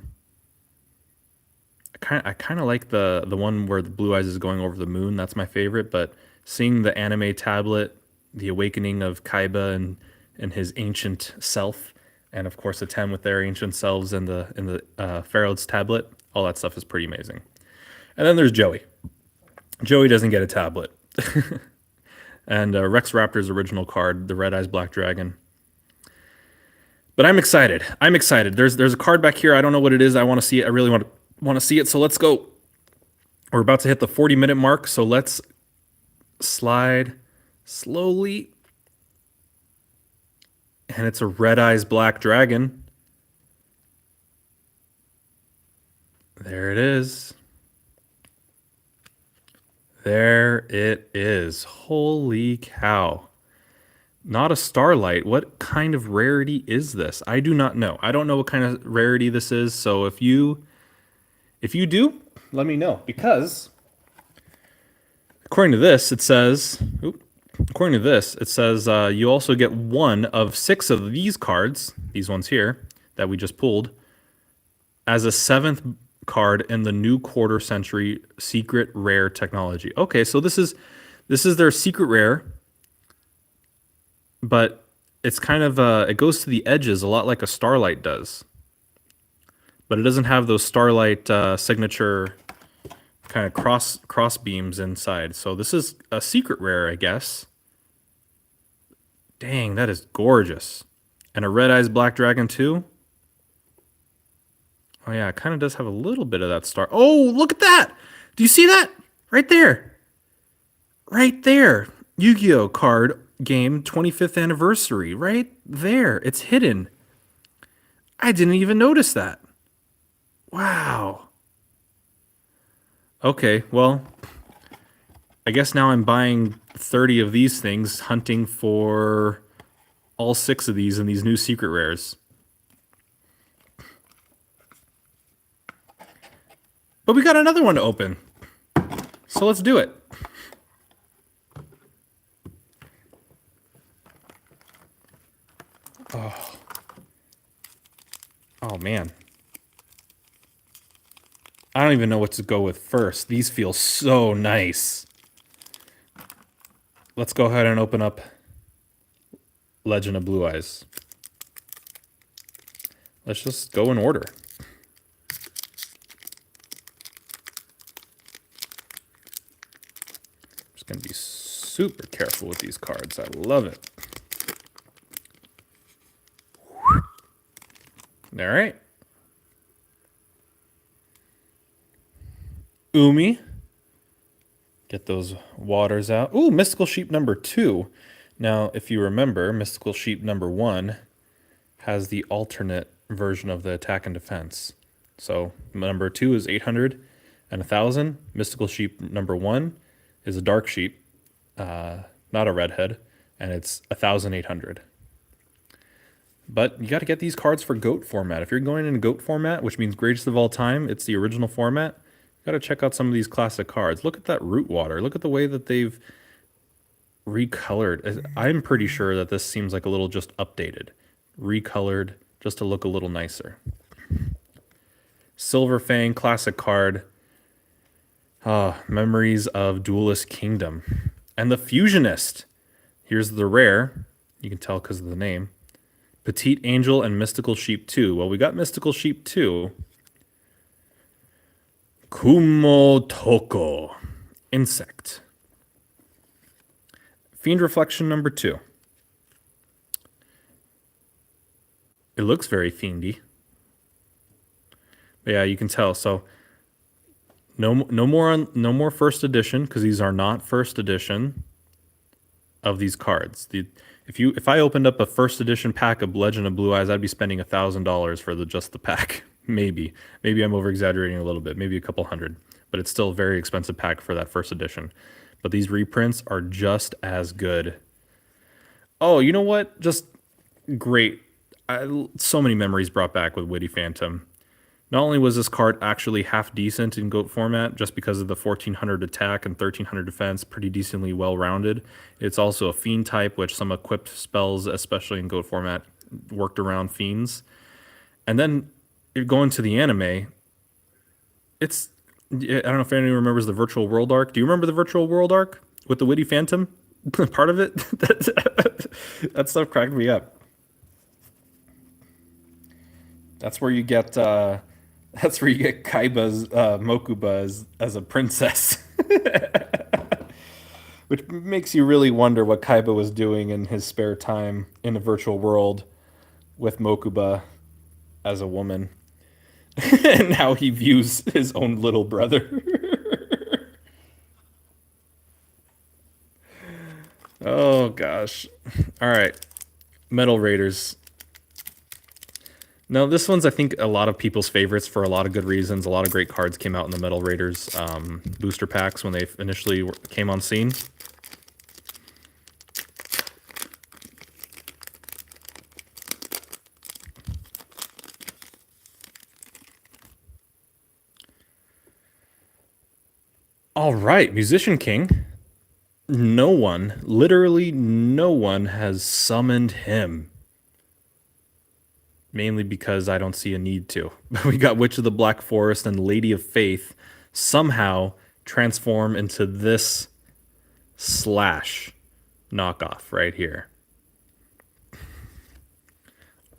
kind of like the one where the Blue Eyes is going over the moon. That's my favorite. But seeing the anime tablet, the awakening of Kaiba and his ancient self, and of course Atem with their ancient selves in the Pharaoh's tablet, all that stuff is pretty amazing. And then there's Joey. Joey doesn't get a tablet. And Rex Raptor's original card, the Red Eyes Black Dragon. But I'm excited. There's a card back here. I don't know what it is. I want to see it. I really want to see it. So let's go. We're about to hit the 40-minute mark. So let's slide slowly. And it's a Red Eyes Black Dragon. There it is. There it is. Holy cow. Not a starlight. What kind of rarity is this? I do not know. I don't know what kind of rarity this is. So if you If you do, let me know, because according to this, it says, you also get one of 6 of these cards, these ones here that we just pulled, as a 7th card in the new quarter century secret rare technology. Okay, so this is their secret rare, but it's kind of it goes to the edges a lot like a Starlight does, but it doesn't have those Starlight signature kind of cross beams inside. So this is a secret rare, I guess. Dang, that is gorgeous. And a Red Eyes Black Dragon too. Oh yeah, it kind of does have a little bit of that star. Oh, look at that! Do you see that? Right there. Right there. Yu-Gi-Oh! Card game 25th anniversary. Right there. It's hidden. I didn't even notice that. Wow. Okay, well, I guess now I'm buying 30 of these things, hunting for all 6 of these in these new secret rares. But we got another one to open. So let's do it. Oh man. I don't even know what to go with first. These feel so nice. Let's go ahead and open up Legend of Blue Eyes. Let's just go in order. Just gonna be super careful with these cards. I love it. All right. Umi. Get those waters out. Ooh, Mystical Sheep number 2. Now, if you remember, Mystical Sheep number 1 has the alternate version of the attack and defense. So number 2 is 800 and 1,000. Mystical Sheep number 1 is a dark sheep, not a redhead, and it's 1,800. But you got to get these cards for GOAT format. If you're going in GOAT format, which means greatest of all time, it's the original format, you got to check out some of these classic cards. Look at that root water. Look at the way that they've recolored. I'm pretty sure that this seems like a little just updated. Recolored just to look a little nicer. Silver Fang, classic card. Memories of Duelist Kingdom. And the Fusionist. Here's the rare. You can tell because of the name. Petite Angel and Mystical Sheep 2. Well, we got Mystical Sheep 2. Kumotoko. Insect. Fiend Reflection number 2. It looks very fiendy. But yeah, you can tell. So no more first edition, because these are not first edition of these cards. If I opened up a first edition pack of Legend of Blue Eyes, I'd be spending $1,000 for just the pack. Maybe I'm over exaggerating a little bit. Maybe a couple hundred, but it's still a very expensive pack for that first edition. But these reprints are just as good. Oh, you know what? Just great. So many memories brought back with Witty Phantom. Not only was this card actually half decent in GOAT format, just because of the 1400 attack and 1300 defense, pretty decently well-rounded, it's also a Fiend type, which some equipped spells, especially in GOAT format, worked around Fiends. And then going to the anime, I don't know if anyone remembers the Virtual World arc. Do you remember the Virtual World arc with the Witty Phantom? Part of it? That stuff cracked me up. That's where you get Kaiba's Mokuba as a princess. Which makes you really wonder what Kaiba was doing in his spare time in the virtual world with Mokuba as a woman. And how he views his own little brother. Oh gosh. All right. Metal Raiders. Now, this one's, I think, a lot of people's favorites for a lot of good reasons. A lot of great cards came out in the Metal Raiders booster packs when they initially came on scene. All right, Musician King. No one, literally no one, has summoned him. Mainly because I don't see a need to. We got Witch of the Black Forest and Lady of Faith somehow transform into this slash knockoff right here.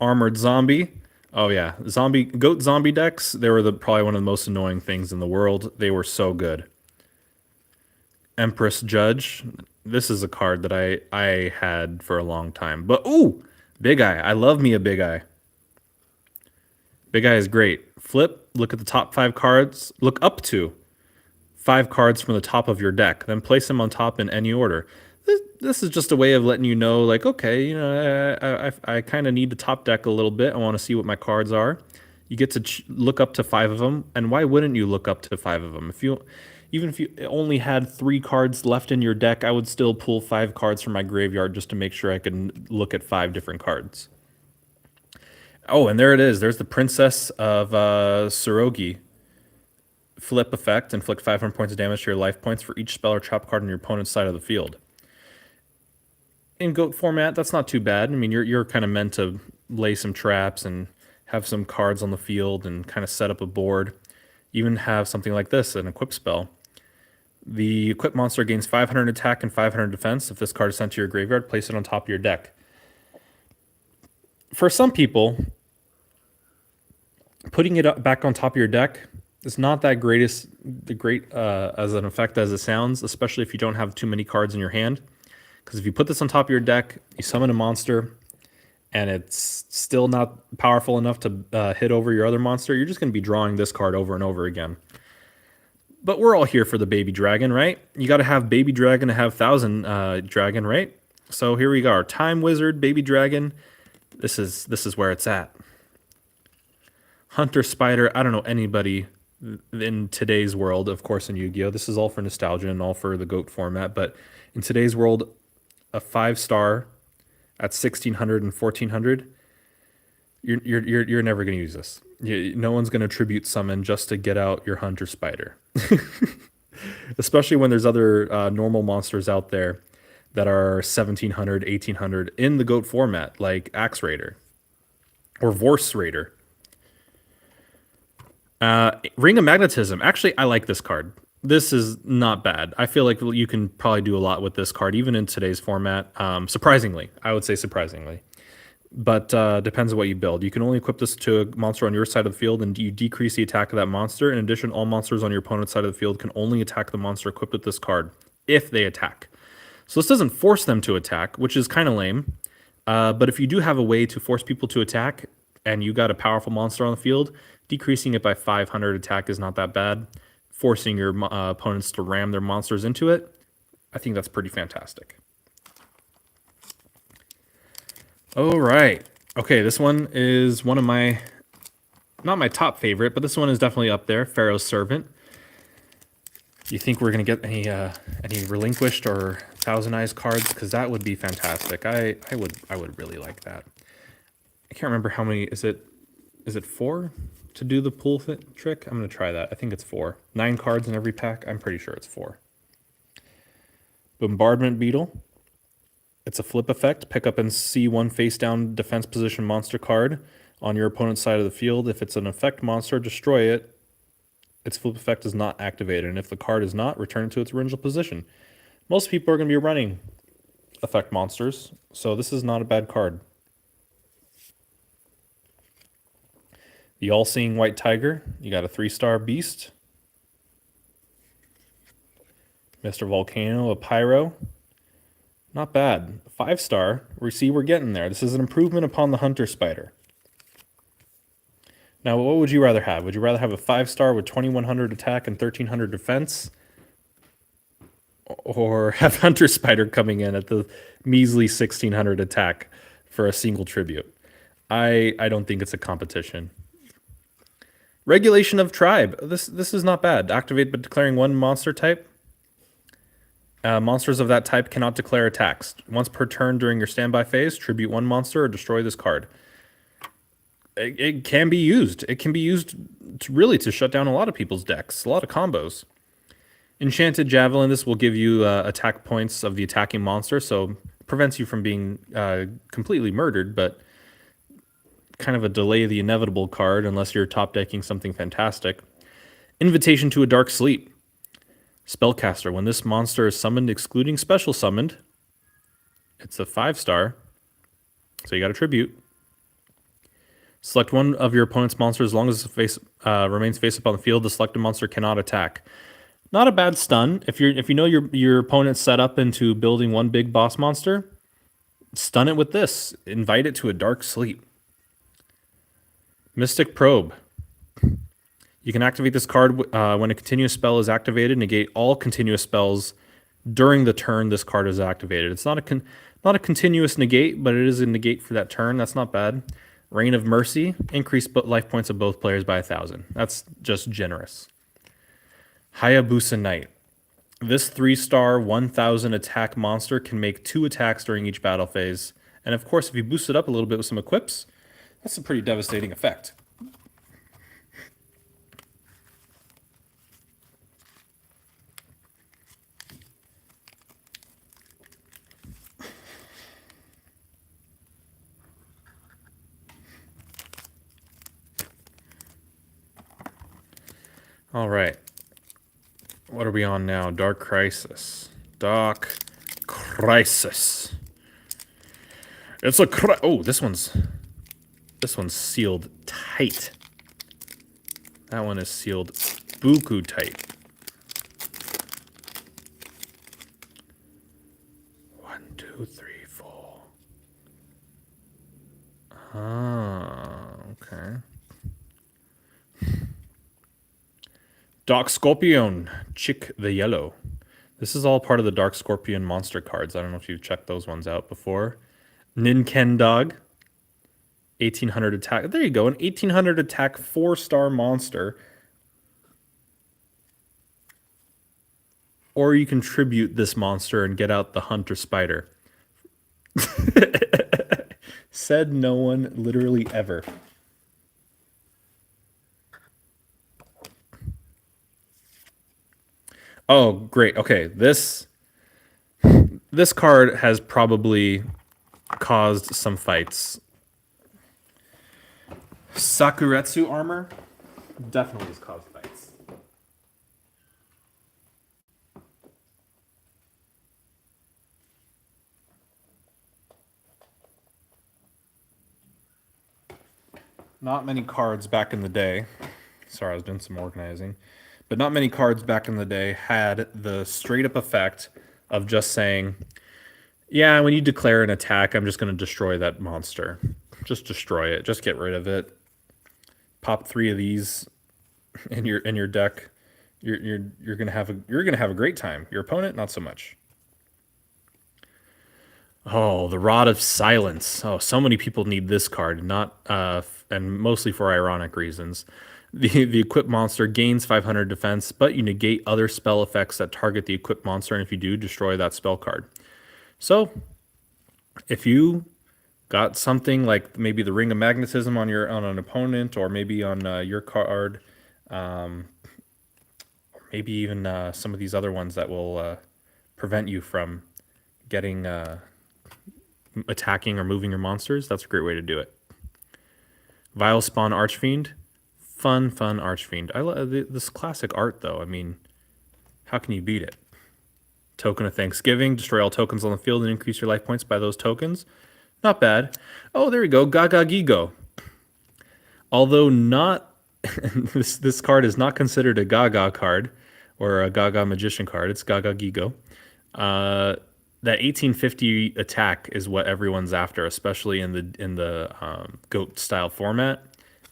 Armored Zombie. Oh yeah, goat zombie decks. They were probably one of the most annoying things in the world. They were so good. Empress Judge. This is a card that I had for a long time. But ooh, Big Eye. I love me a Big Eye. Big Eye is great. Flip, look at the top 5 cards. Look up to 5 cards from the top of your deck. Then place them on top in any order. This is just a way of letting you know, like, okay, I kind of need to top deck a little bit. I want to see what my cards are. You get to look up to 5 of them, and why wouldn't you look up to 5 of them? Even if you only had 3 cards left in your deck, I would still pull 5 cards from my graveyard just to make sure I can look at 5 different cards. Oh, and there it is. There's the Princess of Surogi. Flip effect, inflict 500 points of damage to your life points for each spell or trap card on your opponent's side of the field. In GOAT format, that's not too bad. I mean, you're kind of meant to lay some traps and have some cards on the field and kind of set up a board. Even have something like this, an equip spell. The equipped monster gains 500 attack and 500 defense. If this card is sent to your graveyard, place it on top of your deck. For some people, putting it back on top of your deck is not that great as an effect as it sounds, especially if you don't have too many cards in your hand. Because if you put this on top of your deck, you summon a monster, and it's still not powerful enough to hit over your other monster, you're just going to be drawing this card over and over again. But we're all here for the baby dragon, right? You got to have baby dragon to have thousand dragon, right? So here we go, our time wizard, baby dragon. This is where it's at. Hunter Spider. I don't know anybody in today's world, of course, in Yu-Gi-Oh. This is all for nostalgia and all for the GOAT format, but in today's world, a 5-star at 1600 and 1400, you're never going to use this. No one's going to tribute summon just to get out your Hunter Spider. Especially when there's other normal monsters out there that are 1700, 1800 in the GOAT format, like Axe Raider or Vorse Raider. Ring of Magnetism. Actually, I like this card. This is not bad. I feel like you can probably do a lot with this card, even in today's format. Surprisingly, I would say surprisingly. But depends on what you build. You can only equip this to a monster on your side of the field, and you decrease the attack of that monster. In addition, all monsters on your opponent's side of the field can only attack the monster equipped with this card if they attack. So this doesn't force them to attack, which is kind of lame. But if you do have a way to force people to attack, and you got a powerful monster on the field, decreasing it by 500 attack is not that bad. Forcing your opponents to ram their monsters into it, I think that's pretty fantastic. All right. Okay, this one is one of my, not my top favorite, but this one is definitely up there. Pharaoh's Servant. Do you think we're gonna get any relinquished or Thousand Eyes cards? Because that would be fantastic. I would really like that. I can't remember how many. Is it 4 to do the pull fit trick? I'm gonna try that. I think it's 4. 9 cards in every pack. I'm pretty sure it's 4. Bombardment Beetle. It's a flip effect. Pick up and see one face down defense position monster card on your opponent's side of the field. If it's an effect monster, destroy it. Its flip effect is not activated, and if the card is not, return it to its original position. Most people are going to be running effect monsters, so this is not a bad card. The All-Seeing White Tiger. You got a 3-star beast. Mr. Volcano, a Pyro. Not bad. 5-star. We're getting there. This is an improvement upon the Hunter Spider. Now, what would you rather have? Would you rather have a 5-star with 2100 attack and 1300 defense? Or have Hunter Spider coming in at the measly 1600 attack for a single tribute? I don't think it's a competition. Regulation of Tribe. This is not bad. Activate by declaring one monster type. Monsters of that type cannot declare attacks. Once per turn during your standby phase, tribute one monster or destroy this card. It can be used. It can be used to shut down a lot of people's decks, a lot of combos. Enchanted Javelin, this will give you attack points of the attacking monster, so prevents you from being completely murdered, but kind of a delay the inevitable card unless you're top decking something fantastic. Invitation to a Dark Sleep. Spellcaster, when this monster is summoned excluding special summoned, it's a 5-star, so you got a tribute. Select one of your opponent's monsters as long as it remains face up on the field. The selected monster cannot attack. Not a bad stun. If you know your opponent's set up into building one big boss monster, stun it with this. Invite it to a Dark Sleep. Mystic Probe. You can activate this card when a continuous spell is activated. Negate all continuous spells during the turn this card is activated. It's not a continuous negate, but it is a negate for that turn. That's not bad. Reign of Mercy. Increase life points of both players by 1,000. That's just generous. Hayabusa Knight. This 3-star 1,000 attack monster can make 2 attacks during each battle phase. And of course, if you boost it up a little bit with some equips, that's a pretty devastating effect. All right. What are we on now? Dark Crisis. Dark Crisis. It's a oh, this one's sealed tight. That one is sealed buku tight. 1, 2, 3, 4. Ah, okay. Dark Scorpion, Chick the Yellow. This is all part of the Dark Scorpion monster cards. I don't know if you've checked those ones out before. Ninkendog, 1800 attack. There you go, an 1800 attack 4-star monster. Or you can tribute this monster and get out the Hunter Spider. Said no one literally ever. Oh, great. Okay, this card has probably caused some fights. Sakuretsu armor definitely has caused fights. Not many cards back in the day. Sorry, I was doing some organizing. But not many cards back in the day had the straight up effect of just saying, yeah, when you declare an attack, I'm just going to destroy that monster. Just destroy it. Just get rid of it. Pop 3 of these in your deck. You're gonna have a great time. Your opponent, not so much. Oh, the Rod of Silence. Oh, so many people need this card, not and mostly for ironic reasons. The equipped monster gains 500 defense, but you negate other spell effects that target the equipped monster, and if you do, destroy that spell card. So, if you got something like maybe the Ring of Magnetism on an opponent, or maybe on your card, or maybe even some of these other ones that will prevent you from getting attacking or moving your monsters, that's a great way to do it. Vile Spawn Archfiend. Fun Archfiend. I love this classic art, though. I mean, how can you beat it? Token of Thanksgiving. Destroy all tokens on the field and increase your life points by those tokens. Not bad. Oh, there we go. Gaga Gigo. Although not... this card is not considered a Gaga card or a Gaga Magician card. It's Gaga Gigo. That 1850 attack is what everyone's after, especially in the GOAT style format.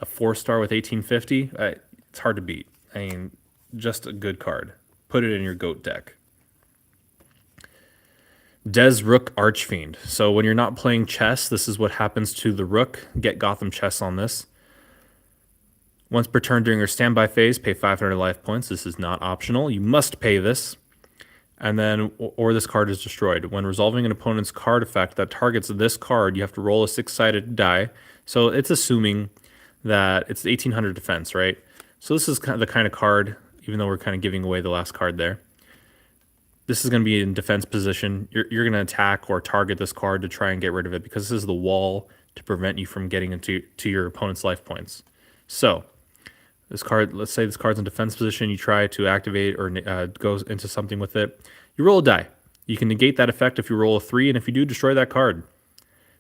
A 4-star with 1850, it's hard to beat. I mean, just a good card. Put it in your GOAT deck. Des Rook Archfiend. So when you're not playing chess, this is what happens to the Rook. Get Gotham Chess on this. Once per turn during your standby phase, pay 500 life points. This is not optional. You must pay this. And then, or this card is destroyed. When resolving an opponent's card effect that targets this card, you have to roll a 6-sided die. So it's assuming that it's 1800 defense, right? So this is kind of the kind of card, even though we're kind of giving away the last card there. This is going to be in defense position. You're going to attack or target this card to try and get rid of it because this is the wall to prevent you from getting into your opponent's life points. So this card, let's say this card's in defense position, you try to activate or goes into something with it. You roll a die. You can negate that effect if you roll a 3, and if you do, destroy that card.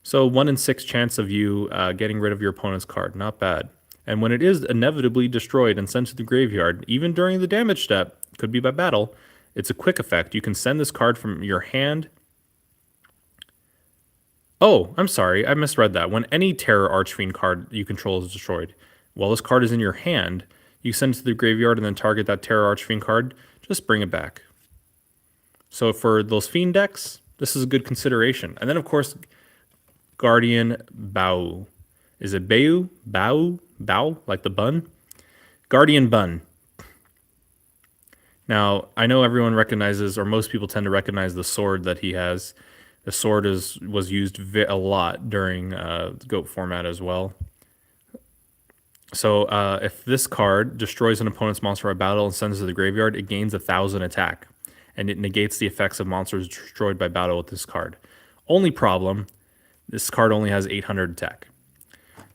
So 1 in 6 chance of you getting rid of your opponent's card. Not bad. And when it is inevitably destroyed and sent to the graveyard, even during the damage step, could be by battle, it's a quick effect. You can send this card from your hand. Oh, I'm sorry, I misread that. When any Terror Archfiend card you control is destroyed, while this card is in your hand, you send it to the graveyard and then target that Terror Archfiend card. Just bring it back. So for those Fiend decks, this is a good consideration. And then, of course, Guardian Bao. Is it Bao? Bao? Bao? Like the bun? Guardian Bun. Now, I know everyone recognizes, or most people tend to recognize the sword that he has. The sword was used a lot during GOAT format as well. So if this card destroys an opponent's monster by battle and sends it to the graveyard, it gains 1,000 attack. And it negates the effects of monsters destroyed by battle with this card. Only problem, this card only has 800 attack.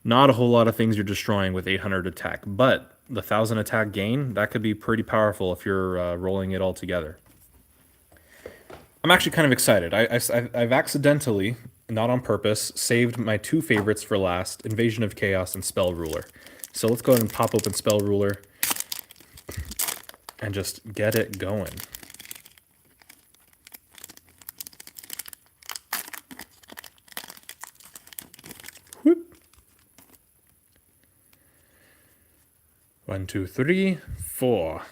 Not a whole lot of things you're destroying with 800 attack, but the 1,000 attack gain, that could be pretty powerful if you're rolling it all together. I'm actually kind of excited. I've accidentally, not on purpose, saved my 2 favorites for last, Invasion of Chaos and Spell Ruler. So let's go ahead and pop open Spell Ruler and just get it going. Whoop. 1, 2, 3, 4.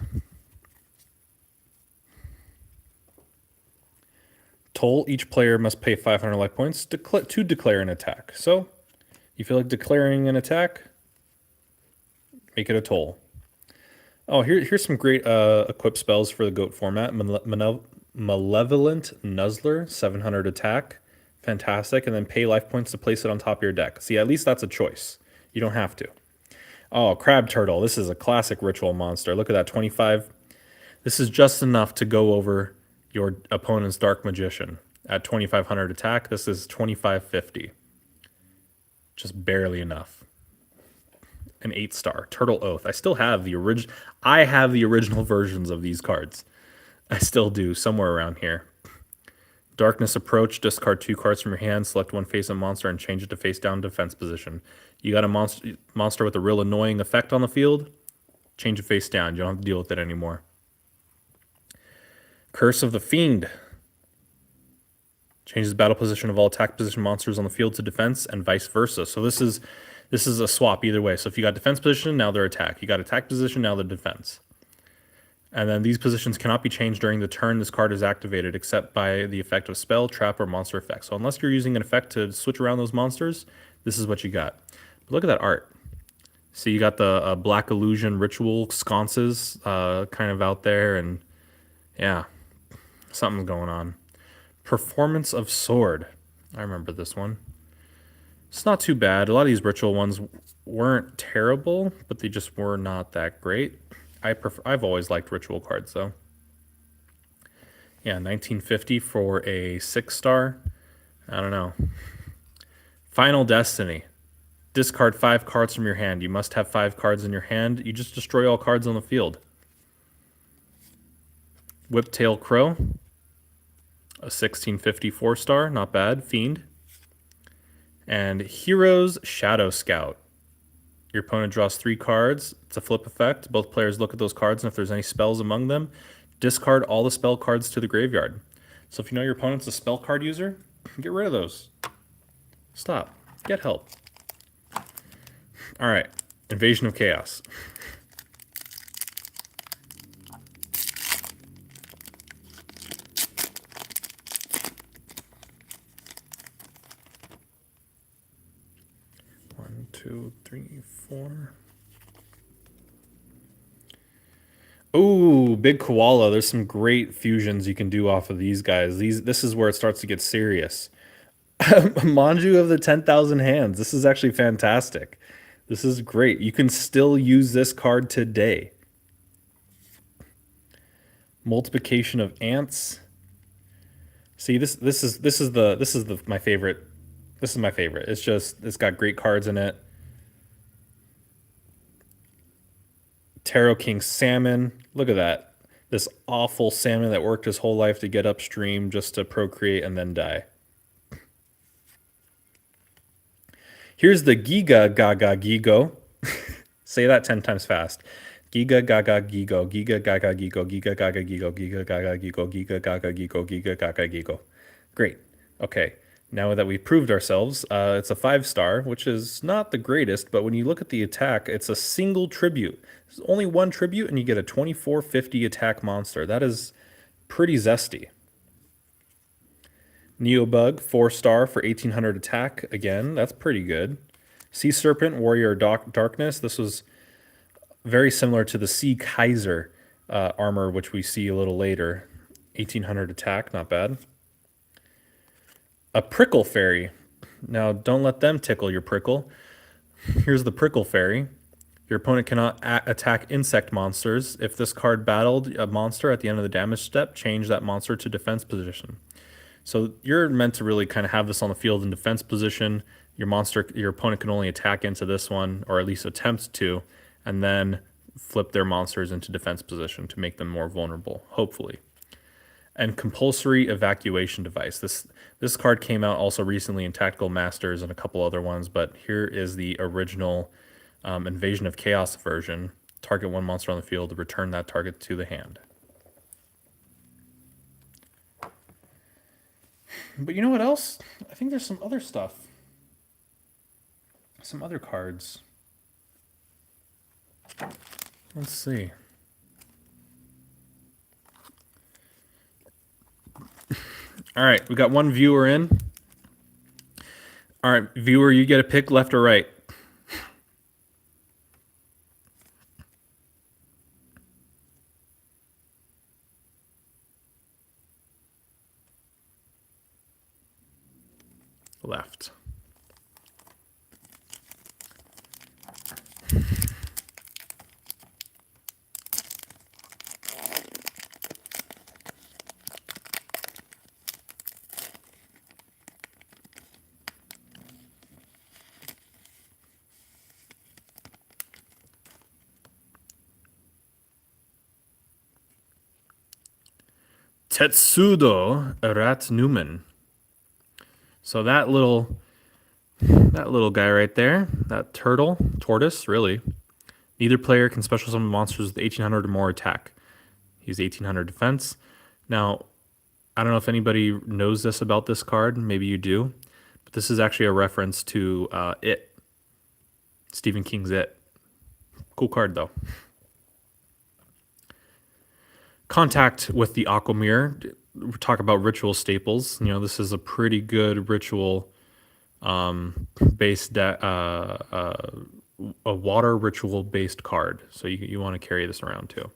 Toll, each player must pay 500 life points to declare an attack. So, you feel like declaring an attack? Make it a toll. Oh, here's some great equip spells for the GOAT format. Malevolent Nuzzler, 700 attack. Fantastic. And then pay life points to place it on top of your deck. See, at least that's a choice. You don't have to. Oh, Crab Turtle. This is a classic ritual monster. Look at that, 25. This is just enough to go over your opponent's Dark Magician. At 2,500 attack, this is 2,550. Just barely enough. An 8-star. Turtle Oath. I still have the original versions of these cards. I still do, somewhere around here. Darkness Approach, discard 2 cards from your hand, select one face-up monster, and change it to face-down defense position. You got a monster with a real annoying effect on the field, change it face down. You don't have to deal with it anymore. Curse of the Fiend. Changes the battle position of all attack position monsters on the field to defense and vice versa. So this is a swap either way. So if you got defense position, now they're attack. You got attack position, now they're defense. And then these positions cannot be changed during the turn this card is activated except by the effect of spell, trap, or monster effect. So unless you're using an effect to switch around those monsters, this is what you got. But look at that art. So you got the Black Illusion ritual sconces kind of out there, and yeah, something's going on. Performance of Sword. I remember this one. It's not too bad. A lot of these ritual ones weren't terrible, but they just were not that great. I've always liked ritual cards though. Yeah, 1950 for a 6-star. I don't know. Final Destiny. Discard 5 cards from your hand. You must have 5 cards in your hand. You just destroy all cards on the field. Whiptail Crow. A 1650 4-star. Not bad. Fiend. And Heroes Shadow Scout. Your opponent draws 3 cards. It's a flip effect. Both players look at those cards, and if there's any spells among them, discard all the spell cards to the graveyard. So if you know your opponent's a spell card user, get rid of those. Stop. Get help. All right. Invasion of Chaos. One, two, three, 4. Ooh, Big Koala. There's some great fusions you can do off of these guys. This is where it starts to get serious. Manju of the 10,000 Hands. This is actually fantastic. This is great. You can still use this card today. Multiplication of Ants. See, this is my favorite. This is my favorite. It's got great cards in it. Tarot King Salmon. Look at that. This awful salmon that worked his whole life to get upstream just to procreate and then die. Here's the Giga Gaga Gigo. Say that 10 times fast. Giga Gaga Gigo, Giga Gaga Gigo, Giga Gaga Gigo, Giga Gaga Gigo, Giga Gaga Gigo, Giga Gaga Gigo. Great. Okay. Now that we've proved ourselves, it's a 5-star, which is not the greatest, but when you look at the attack, it's a single tribute. There's only one tribute, and you get a 2450 attack monster. That is pretty zesty. Neobug, 4-star for 1800 attack. Again, that's pretty good. Sea Serpent, Warrior Darkness. This was very similar to the Sea Kaiser armor, which we see a little later. 1800 attack, not bad. A Prickle Fairy. Now, don't let them tickle your prickle. Here's the Prickle Fairy. Your opponent cannot attack insect monsters. If this card battled a monster at the end of the damage step, change that monster to defense position. So you're meant to really kind of have this on the field in defense position. Your opponent can only attack into this one, or at least attempt to, and then flip their monsters into defense position to make them more vulnerable, hopefully. And Compulsory Evacuation Device. This card came out also recently in Tactical Masters and a couple other ones, but here is the original Invasion of Chaos version. Target one monster on the field to return that target to the hand. But you know what else? I think there's some other stuff. Some other cards. Let's see. All right, we got one viewer in. All right, viewer, you get a pick left or right. Left. Tetsudo Rat Newman. So that little guy right there, that tortoise, really. Neither player can special summon monsters with 1800 or more attack. He's 1800 defense. Now, I don't know if anybody knows this about this card. Maybe you do. But this is actually a reference to It. Stephen King's It. Cool card, though. Contact with the Aquamirror. We talk about ritual staples. You know, this is a pretty good ritual based a water ritual based card. So you want to carry this around too.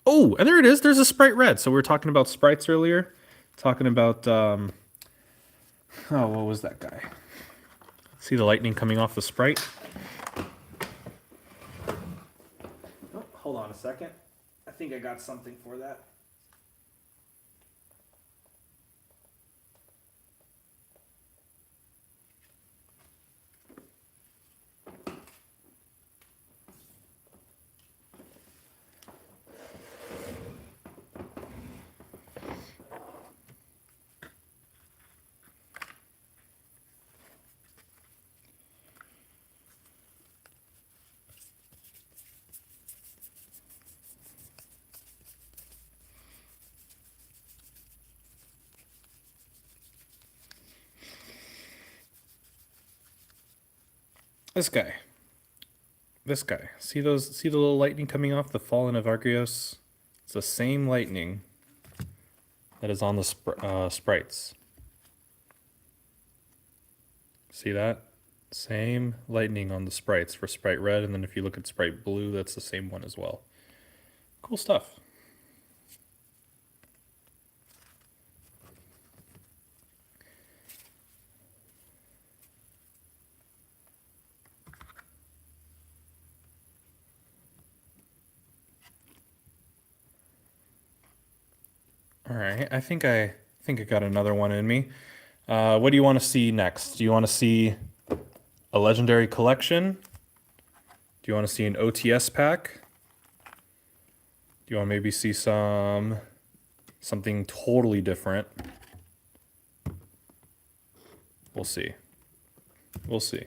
Oh, and there it is. There's a Sprite Red. So we were talking about sprites earlier. Talking about what was that guy? See the lightning coming off the Sprite? Oh, hold on a second. I think I got something for that. This guy. See the little lightning coming off the Fallen of Argios? It's the same lightning that is on the sprites. See that? Same lightning on the sprites for Sprite Red, and then if you look at Sprite Blue, that's the same one as well. Cool stuff. All right, I think I I think I got another one in me. What do you want to see next? Do you want to see a legendary collection? Do you want to see an OTS pack? Do you want to maybe see something totally different? We'll see. We'll see.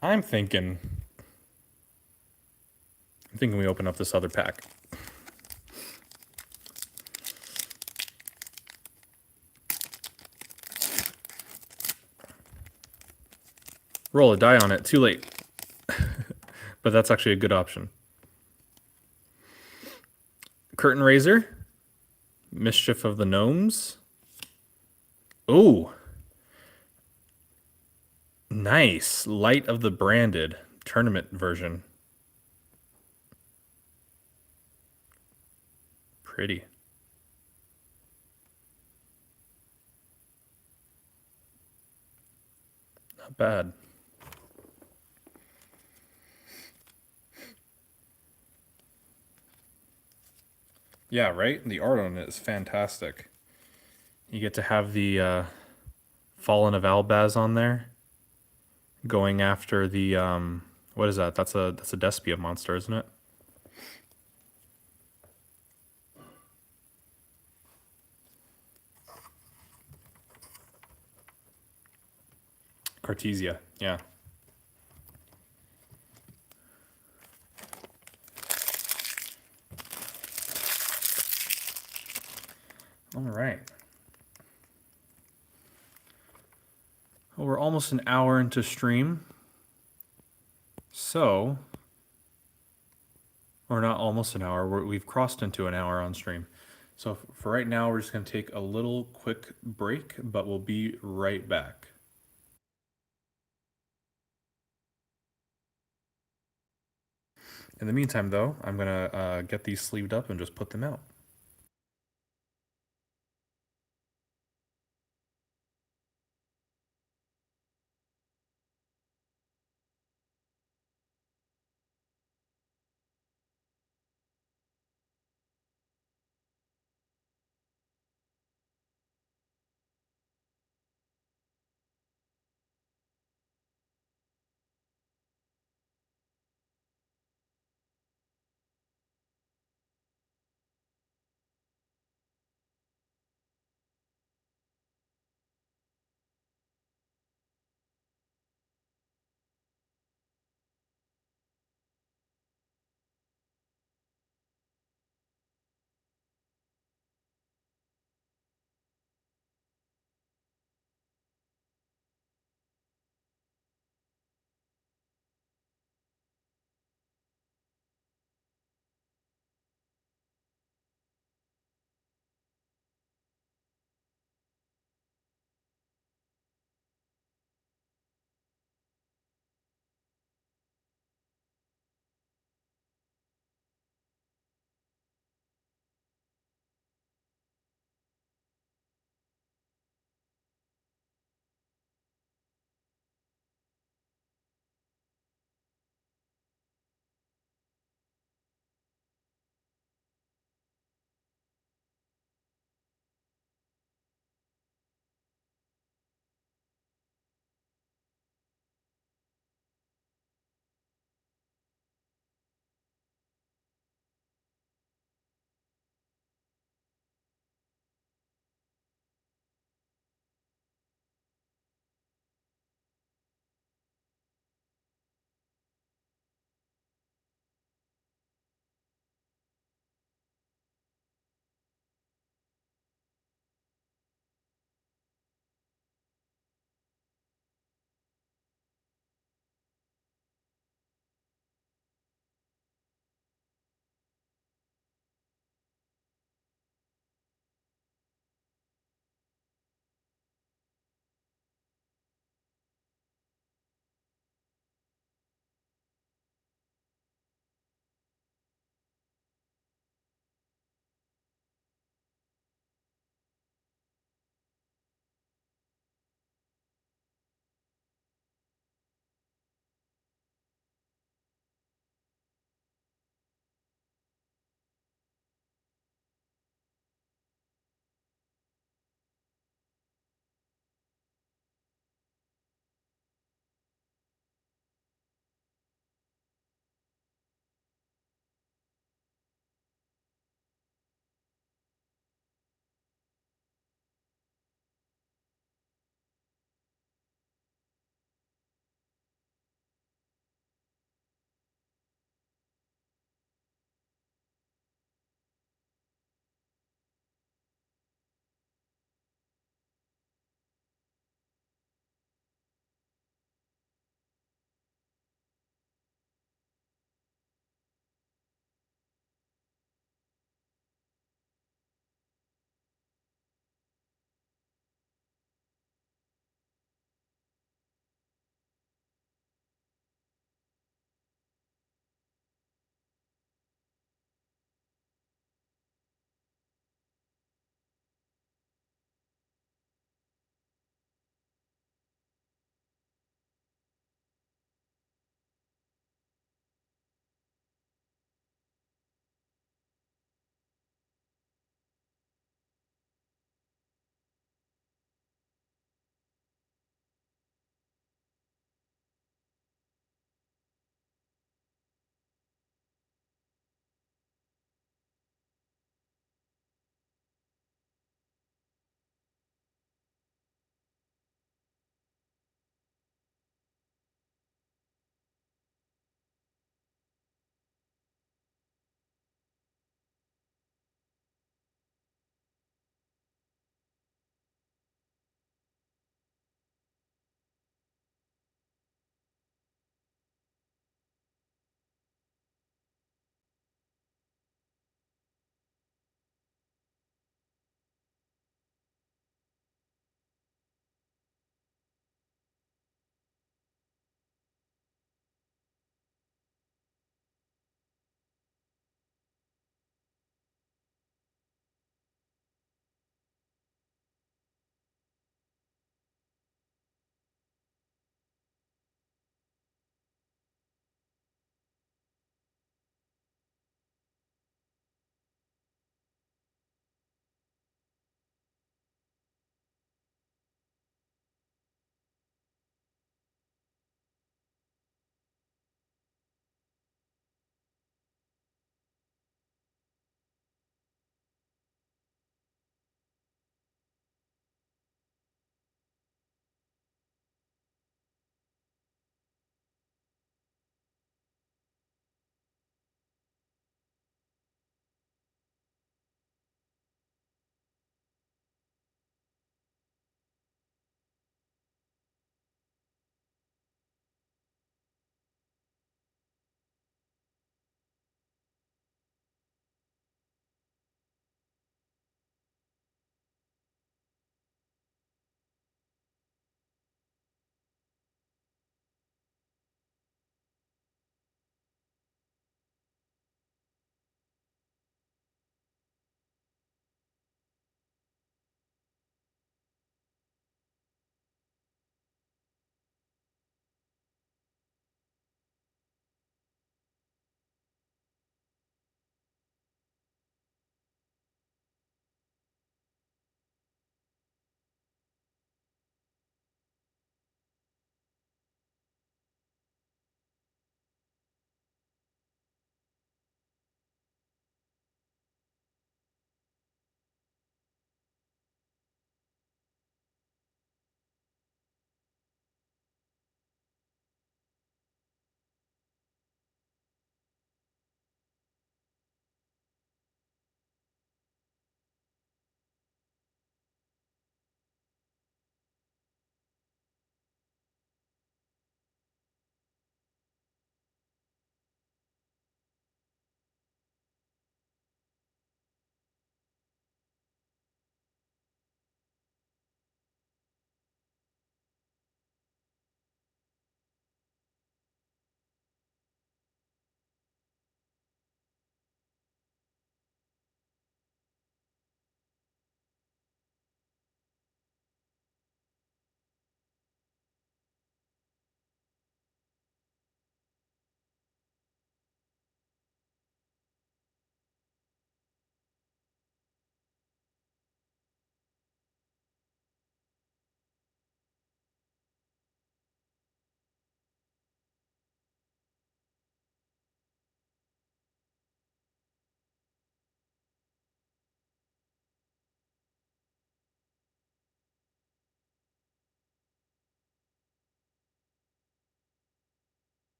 I'm thinking we open up this other pack. Roll a die on it. Too late. But that's actually a good option. Curtain Raiser. Mischief of the Gnomes. Ooh. Nice. Light of the Branded. Tournament version. Pretty. Not bad. Yeah, right? The art on it is fantastic. You get to have the Fallen of Albaz on there, going after the what is that? That's a Despia monster, isn't it? Cartesia, yeah. All right. Well, we're almost an hour into stream. So, or not almost an hour, we've crossed into an hour on stream. So for right now, we're just going to take a little quick break, but we'll be right back. In the meantime, though, I'm going to get these sleeved up and just put them out.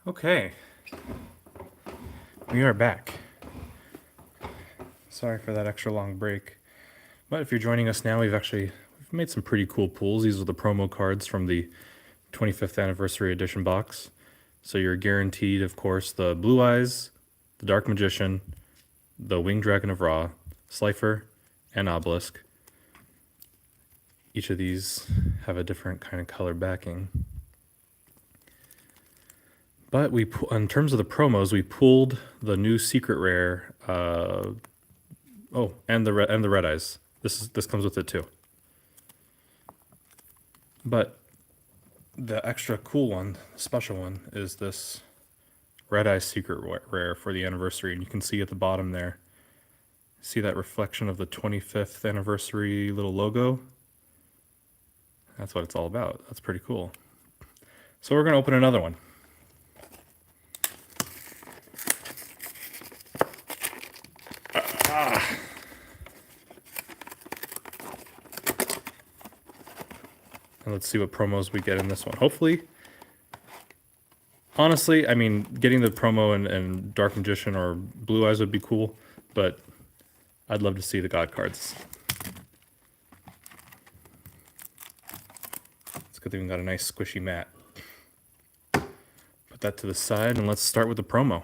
Okay, we are back. Sorry for that extra long break. But if you're joining us now, we've made some pretty cool pulls. These are the promo cards from the 25th anniversary edition box. So you're guaranteed, of course, the Blue Eyes, the Dark Magician, the Winged Dragon of Ra, Slifer, and Obelisk. Each of these have a different kind of color backing. But in terms of the promos, we pulled the new secret rare. And the red eyes. This comes with it too. But the extra cool one, special one, is this red eye secret rare for the anniversary, and you can see at the bottom there. See that reflection of the 25th anniversary little logo? That's what it's all about. That's pretty cool. So we're gonna open another one. And let's see what promos we get in this one. Hopefully, honestly, I mean, getting the promo and Dark Magician or Blue Eyes would be cool, but I'd love to see the God cards. It's good that we've got a nice squishy mat. Put that to the side and let's start with the promo.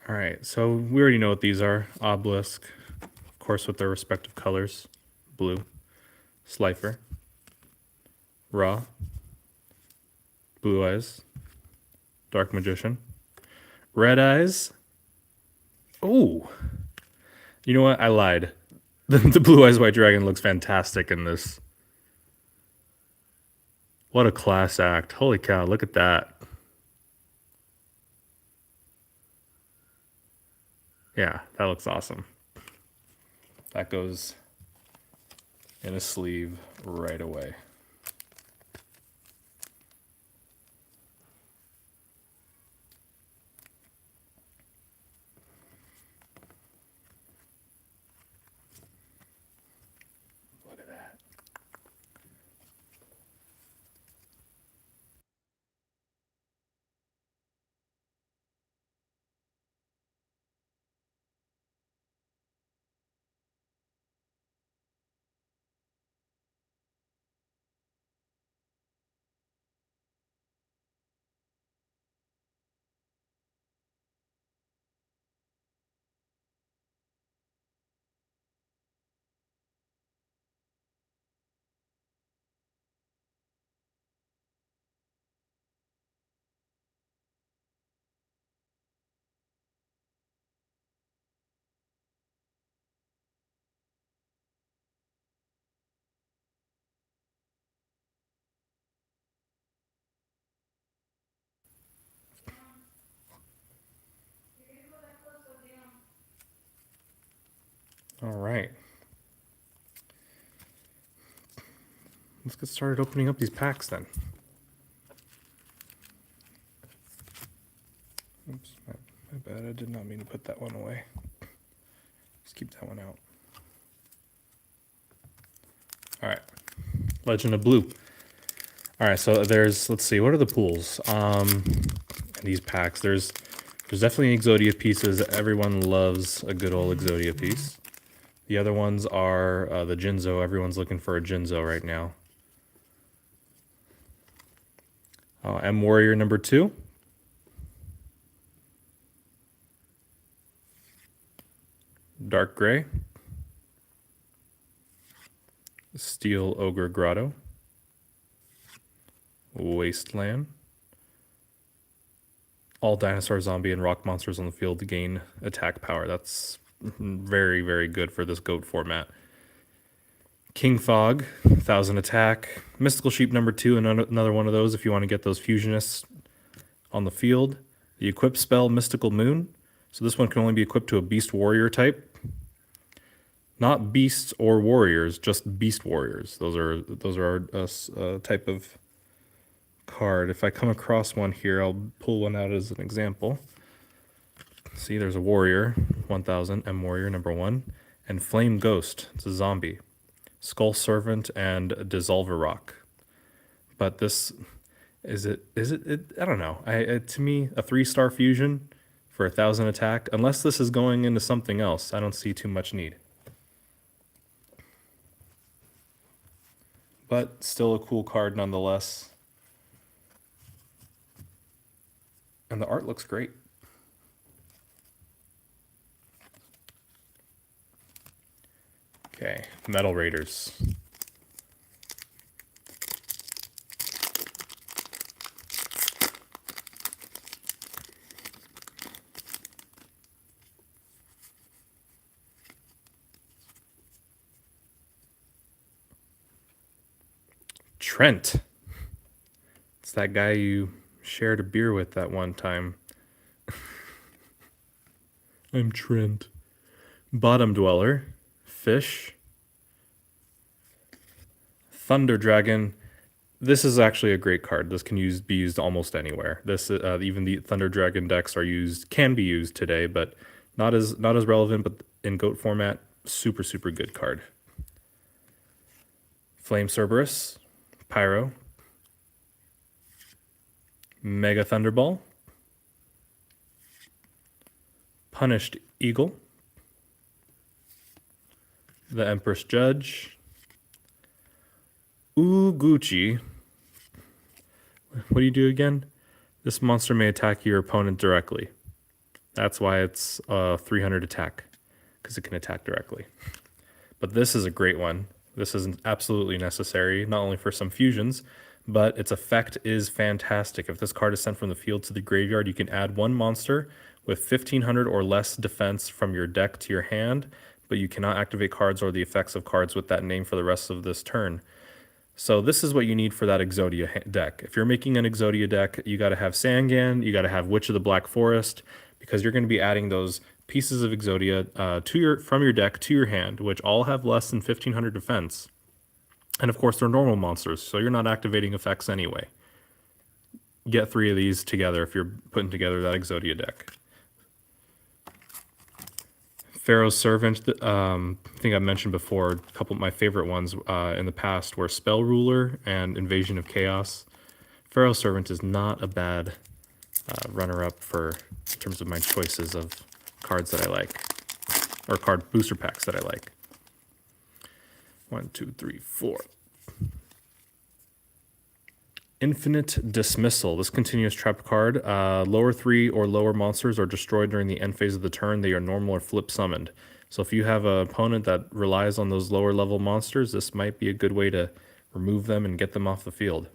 All right, so we already know what these are. Obelisk, of course, with their respective colors. Blue, Slifer, Ra, Blue Eyes, Dark Magician, Red Eyes. Oh, you know what? I lied. The Blue Eyes White Dragon looks fantastic in this. What a class act. Holy cow, look at that. Yeah, that looks awesome. That goes in a sleeve right away. Look at that. All right. Let's get started opening up these packs then. Oops, my bad. I did not mean to put that one away. Just keep that one out. All right. Legend of Blue. All right, so let's see, what are the pools? These packs, there's definitely Exodia pieces. Everyone loves a good old Exodia piece. The other ones are the Jinzo. Everyone's looking for a Jinzo right now. M Warrior number 2. Dark Gray. Steel Ogre Grotto. Wasteland. All dinosaur, zombie, and rock monsters on the field to gain attack power. That's very, very good for this GOAT format. King Fog, 1000 attack. Mystical Sheep number 2, another one of those if you want to get those fusionists on the field. The equip spell, Mystical Moon. So this one can only be equipped to a Beast Warrior type. Not beasts or warriors, just beast warriors. Those are a type of card. If I come across one here, I'll pull one out as an example. See, there's a warrior, 1000, M Warrior number 1, and Flame Ghost. It's a zombie. Skull Servant and Dissolver Rock. But this is it I don't know. To me, a 3-star fusion for 1000 attack, unless this is going into something else, I don't see too much need. But still a cool card nonetheless. And the art looks great. Okay, Metal Raiders. Trent. It's that guy you shared a beer with that one time. I'm Trent. Bottom Dweller. Fish. Thunder Dragon. This is actually a great card. This can be used almost anywhere. This even the Thunder Dragon decks can be used today, but not as relevant. But in GOAT format, super good card. Flame Cerberus, Pyro, Mega Thunderball, Punished Eagle, the Empress Judge, Uguchi. What do you do again? This monster may attack your opponent directly. That's why it's a 300 attack, because it can attack directly. But this is a great one. This is absolutely necessary, not only for some fusions, but its effect is fantastic. If this card is sent from the field to the graveyard, you can add one monster with 1500 or less defense from your deck to your hand, but you cannot activate cards or the effects of cards with that name for the rest of this turn. So this is what you need for that Exodia deck. If you're making an Exodia deck, you got to have Sangan, you got to have Witch of the Black Forest, because you're going to be adding those pieces of Exodia from your deck to your hand, which all have less than 1500 defense. And of course, they're normal monsters, so you're not activating effects anyway. Get 3 of these together if you're putting together that Exodia deck. Pharaoh's Servant, I think I mentioned before, a couple of my favorite ones in the past were Spell Ruler and Invasion of Chaos. Pharaoh's Servant is not a bad runner-up in terms of my choices of cards that I like, or card booster packs that I like. 1, 2, 3, 4. Infinite Dismissal. This continuous trap card. Lower 3 or lower monsters are destroyed during the end phase of the turn. They are normal or flip summoned. So if you have an opponent that relies on those lower level monsters, this might be a good way to remove them and get them off the field.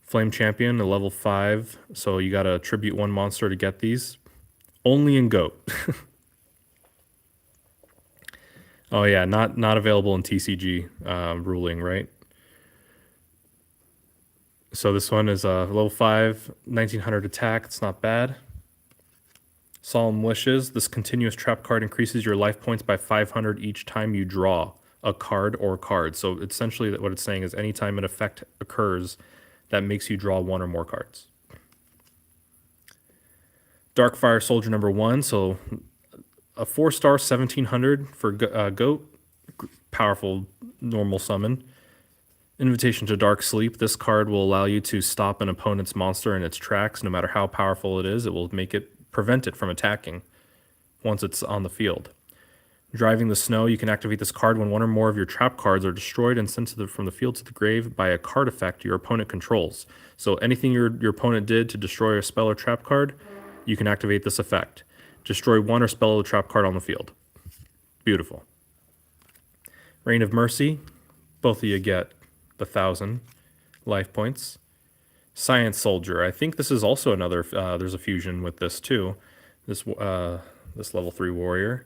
Flame Champion, a level 5. So you got to tribute 1 monster to get these. Only in GOAT. Oh yeah, not available in TCG ruling, right? So this one is a level 5, 1900 attack. It's not bad. Solemn Wishes. This continuous trap card increases your life points by 500 each time you draw a card or cards. So essentially what it's saying is anytime an effect occurs that makes you draw 1 or more cards. Darkfire Soldier number 1. So a 4-star 1700 for GOAT. Powerful normal summon. Invitation to Dark Sleep. This card will allow you to stop an opponent's monster in its tracks. No matter how powerful it is, it will prevent it from attacking once it's on the field. Driving the Snow. You can activate this card when 1 or more of your trap cards are destroyed and sent from the field to the grave by a card effect your opponent controls. So anything your opponent did to destroy a spell or trap card, you can activate this effect. Destroy 1 or spell a trap card on the field. Beautiful. Reign of Mercy. Both of you get the 1000 life points. Science Soldier. I think this is also another. There's a fusion with this too. This level 3 warrior.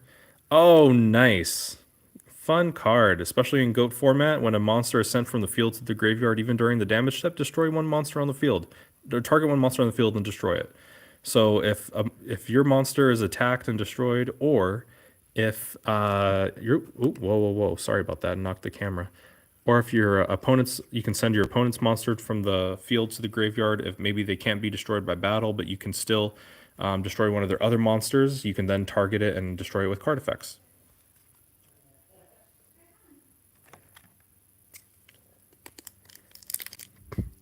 Oh, nice, fun card, especially in GOAT format. When a monster is sent from the field to the graveyard, even during the damage step, destroy 1 monster on the field. Target 1 monster on the field and destroy it. So if your monster is attacked and destroyed, or if whoa, sorry about that, knocked the camera. Or if your opponents, you can send your opponent's monster from the field to the graveyard. If maybe they can't be destroyed by battle, but you can still destroy one of their other monsters, you can then target it and destroy it with card effects.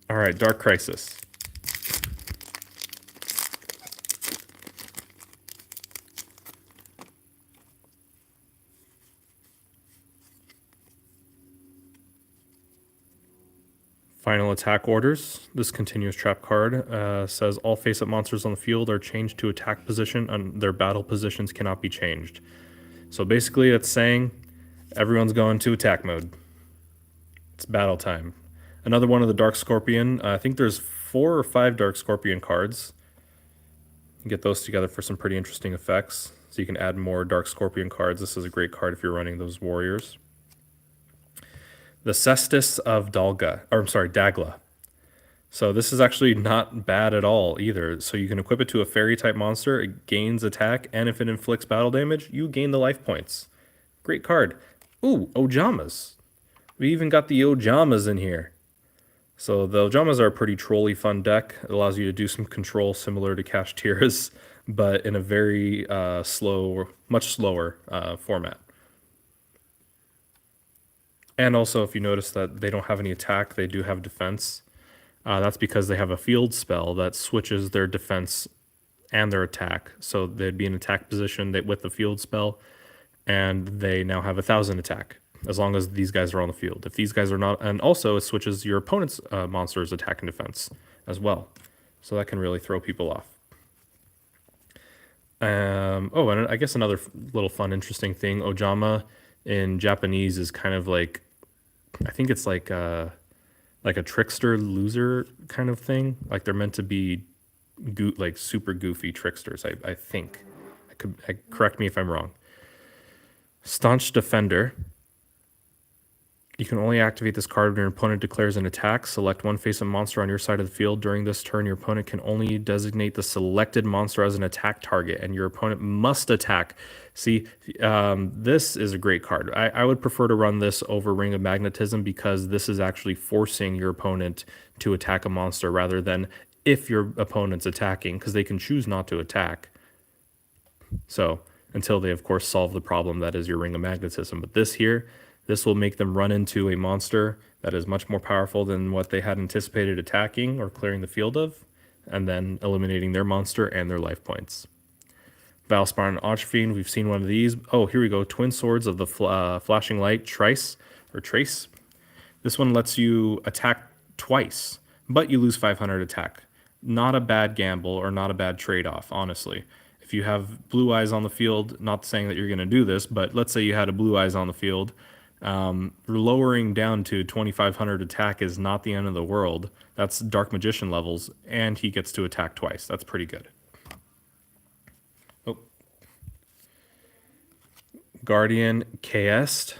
All right, Dark Crisis. Final attack orders. This continuous trap card says all face-up monsters on the field are changed to attack position and their battle positions cannot be changed. So basically it's saying everyone's going to attack mode. It's battle time. Another one of the Dark Scorpion. I think there's 4 or 5 Dark Scorpion cards. You get those together for some pretty interesting effects. So you can add more Dark Scorpion cards. This is a great card if you're running those warriors. The Cestus of Dagla. So this is actually not bad at all either. So you can equip it to a fairy type monster, it gains attack, and if it inflicts battle damage, you gain the life points. Great card. Ooh, Ojamas. We even got the Ojamas in here. So the Ojamas are a pretty trolly fun deck. It allows you to do some control similar to Kashtira's, but in a very much slower format. And also, if you notice that they don't have any attack, they do have defense. That's because they have a field spell that switches their defense and their attack. So they'd be in attack position with the field spell, and they now have 1,000 attack, as long as these guys are on the field. If these guys are not, and also it switches your opponent's monster's attack and defense as well. So that can really throw people off. And I guess another little fun, interesting thing, Ojama in Japanese is kind of like, I think it's like a trickster loser kind of thing. Like they're meant to be like super goofy tricksters, I think. Correct me if I'm wrong. Staunch Defender. You can only activate this card when your opponent declares an attack. Select one face-up monster on your side of the field. During this turn, your opponent can only designate the selected monster as an attack target, and your opponent must attack. See, this is a great card. I would prefer to run this over Ring of Magnetism because this is actually forcing your opponent to attack a monster rather than if your opponent's attacking, because they can choose not to attack. So, until they, of course, solve the problem that is your Ring of Magnetism. But this will make them run into a monster that is much more powerful than what they had anticipated attacking or clearing the field of, and then eliminating their monster and their life points. Valspar and Archfiend, we've seen one of these. Oh, here we go. Twin Swords of the Flashing Light, Trace. This one lets you attack twice, but you lose 500 attack. Not a bad gamble or not a bad trade-off, honestly. If you have Blue Eyes on the field, not saying that you're going to do this, but let's say you had a Blue Eyes on the field, lowering down to 2,500 attack is not the end of the world. That's Dark Magician levels, and he gets to attack twice. That's pretty good. Oh. Guardian Kaest.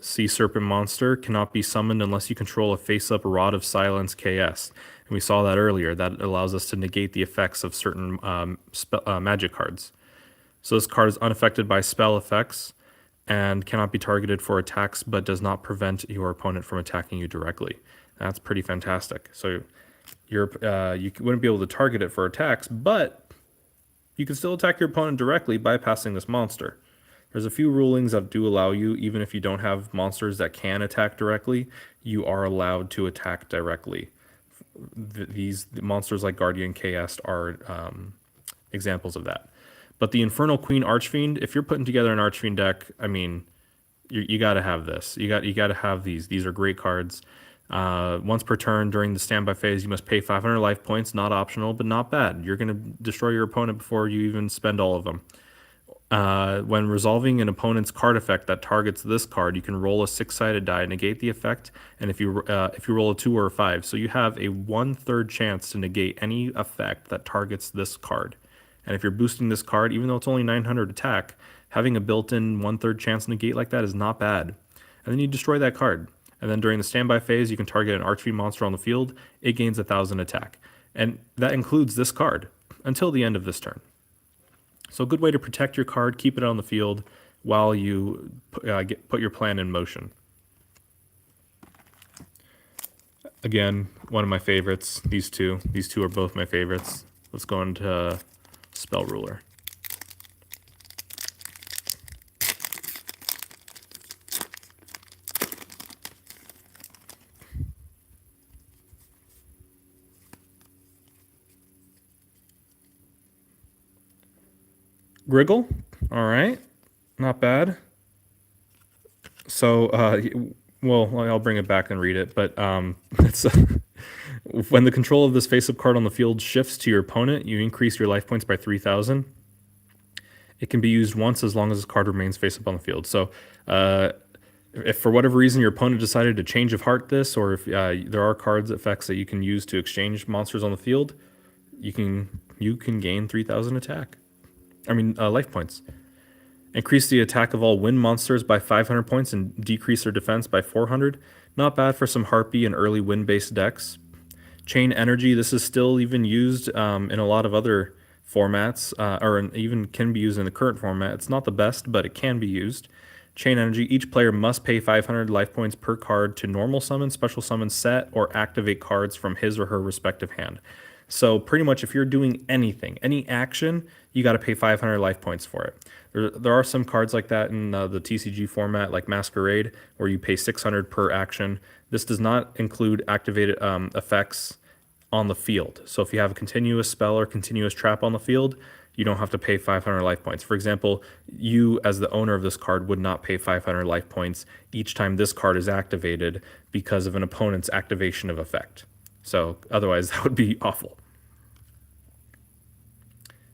Sea Serpent monster cannot be summoned unless you control a face-up Rod of Silence Kaest. And we saw that earlier. That allows us to negate the effects of certain magic cards. So this card is unaffected by spell effects and cannot be targeted for attacks, but does not prevent your opponent from attacking you directly. That's pretty fantastic. So you wouldn't be able to target it for attacks, but you can still attack your opponent directly bypassing this monster. There's a few rulings that do allow you, even if you don't have monsters that can attack directly, you are allowed to attack directly. These monsters like Guardian Kaest are examples of that. But the Infernal Queen Archfiend, if you're putting together an Archfiend deck, I mean, you got to have this. You got to have these. These are great cards. Once per turn during the standby phase, you must pay 500 life points. Not optional, but not bad. You're going to destroy your opponent before you even spend all of them. When resolving an opponent's card effect that targets this card, you can roll a 6-sided die, negate the effect, and if you roll a 2 or a 5, so you have a 1/3 chance to negate any effect that targets this card. And if you're boosting this card, even though it's only 900 attack, having a built-in 1/3 chance negate like that is not bad. And then you destroy that card. And then during the standby phase, you can target an Archfiend monster on the field. It gains 1,000 attack. And that includes this card until the end of this turn. So a good way to protect your card, keep it on the field while you put your plan in motion. Again, one of my favorites. These two are both my favorites. Let's go into Spell Ruler. Griggle, all right, not bad. So, well, I'll bring it back and read it, but it's when the control of this face-up card on the field shifts to your opponent, you increase your life points by 3,000. It can be used once as long as this card remains face-up on the field. So, if for whatever reason your opponent decided to change of heart this, or if there are cards effects that you can use to exchange monsters on the field, you can gain 3,000 life points. Increase the attack of all wind monsters by 500 points and decrease their defense by 400. Not bad for some Harpy and early wind-based decks. Chain Energy, this is still even used in a lot of other formats, or even can be used in the current format. It's not the best, but it can be used. Chain Energy, each player must pay 500 life points per card to normal summon, special summon, set, or activate cards from his or her respective hand. So pretty much if you're doing anything, any action, you got to pay 500 life points for it. There are some cards like that in the TCG format, like Masquerade, where you pay 600 per action. This does not include activated effects on the field. So if you have a continuous spell or continuous trap on the field, you don't have to pay 500 life points. For example, you as the owner of this card would not pay 500 life points each time this card is activated because of an opponent's activation of effect. So otherwise that would be awful.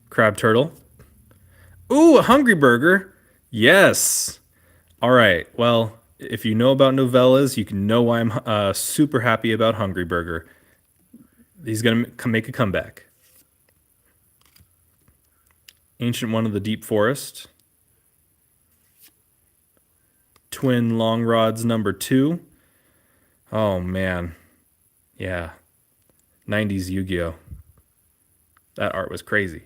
Crab Turtle. Ooh, a Hungry Burger. Yes. All right. Well, if you know about novellas, you can know why I'm super happy about Hungry Burger. He's going to make a comeback. Ancient One of the Deep Forest. Twin Long Rods number 2. Oh, man. Yeah. 90s Yu-Gi-Oh! That art was crazy.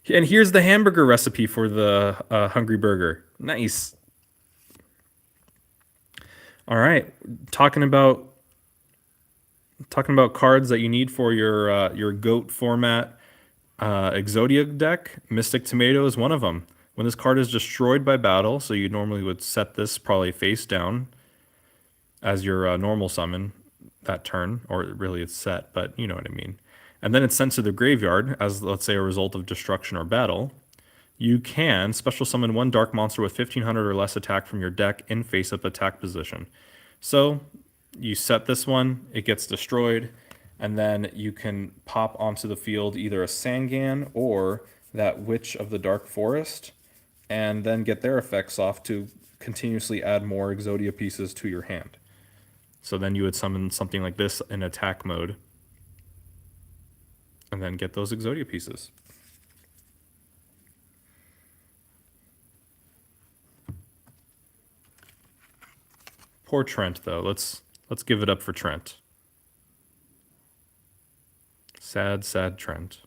And here's the hamburger recipe for the Hungry Burger. Nice. All right. Talking about cards that you need for your GOAT format Exodia deck, Mystic Tomato is one of them. When this card is destroyed by battle, so you normally would set this probably face down as your normal summon that turn, or really it's set, but you know what I mean. And then it's sent to the graveyard as, let's say, a result of destruction or battle. You can special summon one dark monster with 1,500 or less attack from your deck in face-up attack position. So you set this one, it gets destroyed, and then you can pop onto the field either a Sangan or that Witch of the Dark Forest, and then get their effects off to continuously add more Exodia pieces to your hand. So then you would summon something like this in attack mode, and then get those Exodia pieces. Poor Trent, though. Let's give it up for Trent. Sad, sad Trent.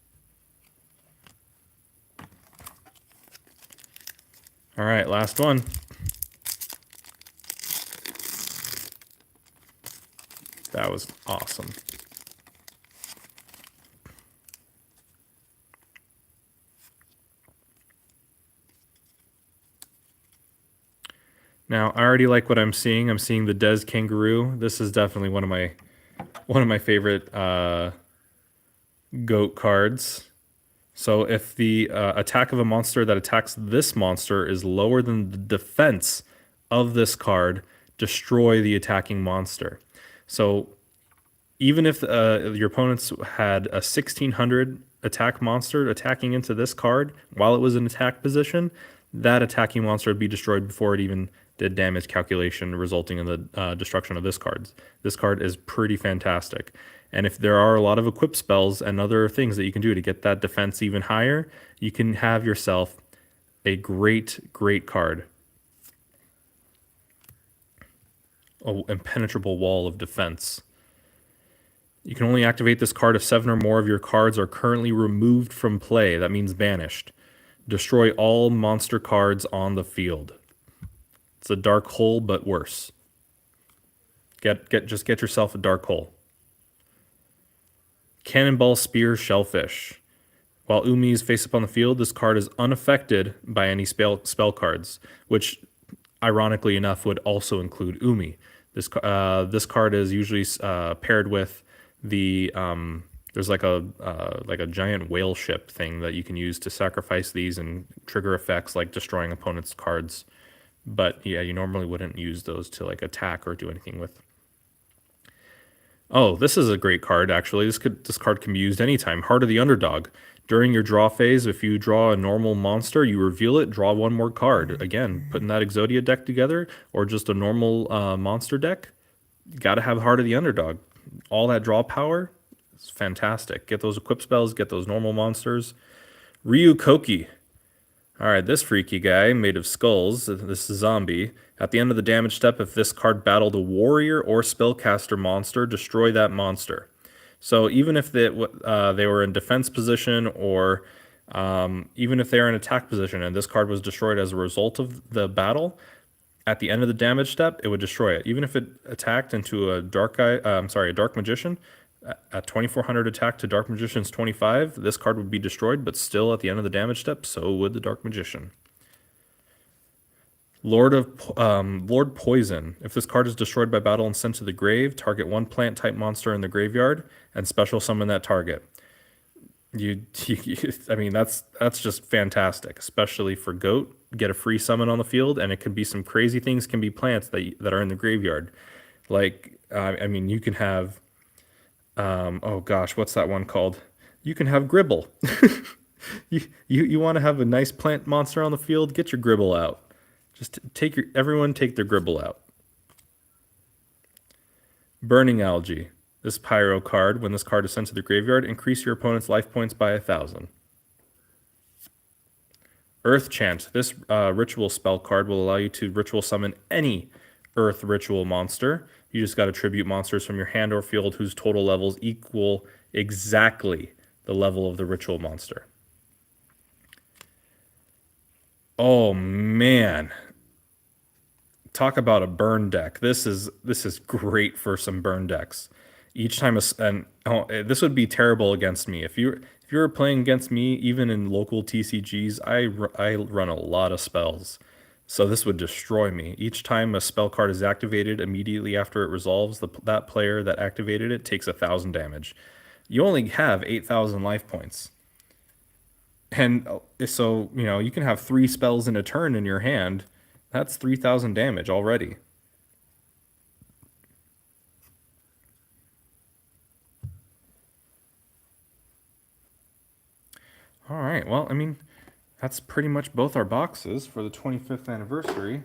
All right, last one. That was awesome. Now, I already like what I'm seeing. I'm seeing the Des Kangaroo. This is definitely one of my favorite GOAT cards. So if the attack of a monster that attacks this monster is lower than the defense of this card, destroy the attacking monster. So even if your opponents had a 1,600 attack monster attacking into this card while it was in attack position, that attacking monster would be destroyed before it even did damage calculation, resulting in the destruction of this card. This card is pretty fantastic. And if there are a lot of equip spells and other things that you can do to get that defense even higher, you can have yourself a great, great card. An impenetrable wall of defense. You can only activate this card if 7 or more of your cards are currently removed from play. That means banished. Destroy all monster cards on the field. It's a dark hole, but worse. Just get yourself a dark hole. Cannonball Spear Shellfish. While Umi is face up on the field, this card is unaffected by any spell cards, which, ironically enough, would also include Umi. This card is usually paired with the there's like a giant whale ship thing that you can use to sacrifice these and trigger effects like destroying opponents' cards. But yeah, you normally wouldn't use those to like attack or do anything with. Oh, this is a great card actually. This card can be used anytime. Heart of the Underdog. During your draw phase, if you draw a normal monster, you reveal it, draw one more card. Again, putting that Exodia deck together or just a normal monster deck, you got to have Heart of the Underdog. All that draw power is fantastic. Get those equip spells, get those normal monsters. Ryu Koki. All right, this freaky guy made of skulls. This is zombie. At the end of the damage step, if this card battled a warrior or spellcaster monster, destroy that monster. So even if they were in defense position or even if they are in attack position and this card was destroyed as a result of the battle, at the end of the damage step, it would destroy it. Even if it attacked into a dark magician, at 2400 attack to Dark Magician's 25, this card would be destroyed, but still at the end of the damage step, so would the Dark Magician. Lord Poison. If this card is destroyed by battle and sent to the grave, target one plant type monster in the graveyard and special summon that target. I mean, that's just fantastic, especially for Goat. Get a free summon on the field, and it can be some crazy things. Can be plants that are in the graveyard, like I mean, you can have. Oh gosh, what's that one called? You can have Gribble. you want to have a nice plant monster on the field? Get your Gribble out. Just everyone take their Gribble out. Burning Algae. This Pyro card, when this card is sent to the graveyard, increase your opponent's life points by 1,000. Earth Chant. This ritual spell card will allow you to ritual summon any Earth ritual monster. You just got to tribute monsters from your hand or field whose total levels equal exactly the level of the ritual monster. Oh man. Talk about a burn deck. This is great for some burn decks. Each time this would be terrible against me. If you were playing against me, even in local TCGs, I run a lot of spells. So this would destroy me. Each time a spell card is activated, immediately after it resolves, that player that activated it takes 1,000 damage. You only have 8,000 life points. And so, you can have 3 spells in a turn in your hand. That's 3,000 damage already. All right, well, I mean, that's pretty much both our boxes for the 25th anniversary.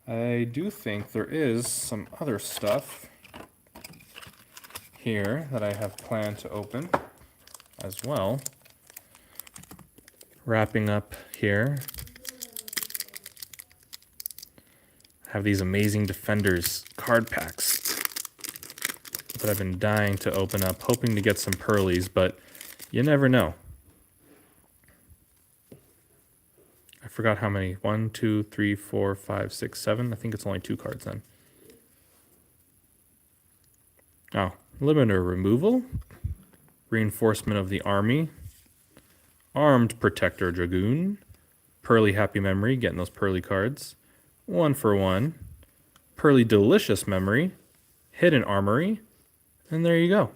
I do think there is some other stuff here that I have planned to open as well. Wrapping up here, I have these amazing Defenders card packs that I've been dying to open up, hoping to get some Pearlies, but you never know. I forgot how many. 1, 2, 3, 4, 5, 6, 7. I think it's only 2 cards then. Oh, Limiter Removal. Reinforcement of the Army. Armed Protector Dragoon. Pearly Happy Memory, getting those Pearly cards. 1 for 1. Pearly Delicious Memory. Hidden Armory. And there you go.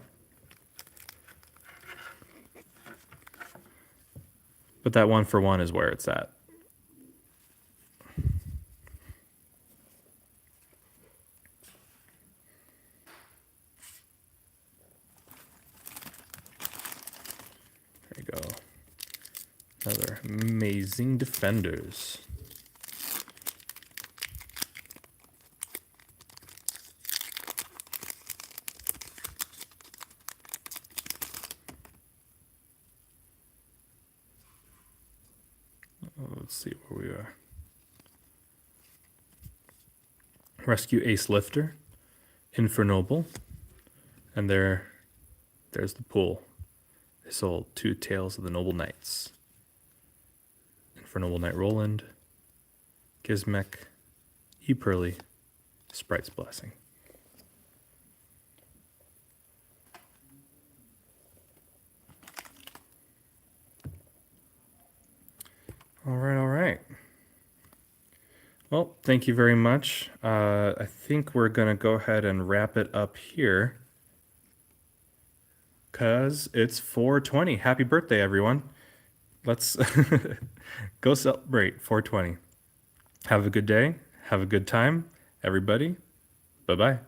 But that 1 for 1 is where it's at. There you go. Another amazing Defenders. Let's see where we are. Rescue Ace Lifter, Infernoble, and there's the pool. They sold 2 Tales of the Noble Knights. Infernoble Knight Roland, Gizmek, E-Pearly, Sprite's Blessing. All right, all right. Well, thank you very much. I think we're gonna go ahead and wrap it up here because it's 4:20. Happy birthday, everyone. Let's go celebrate 4:20. Have a good day. Have a good time, everybody. Bye bye.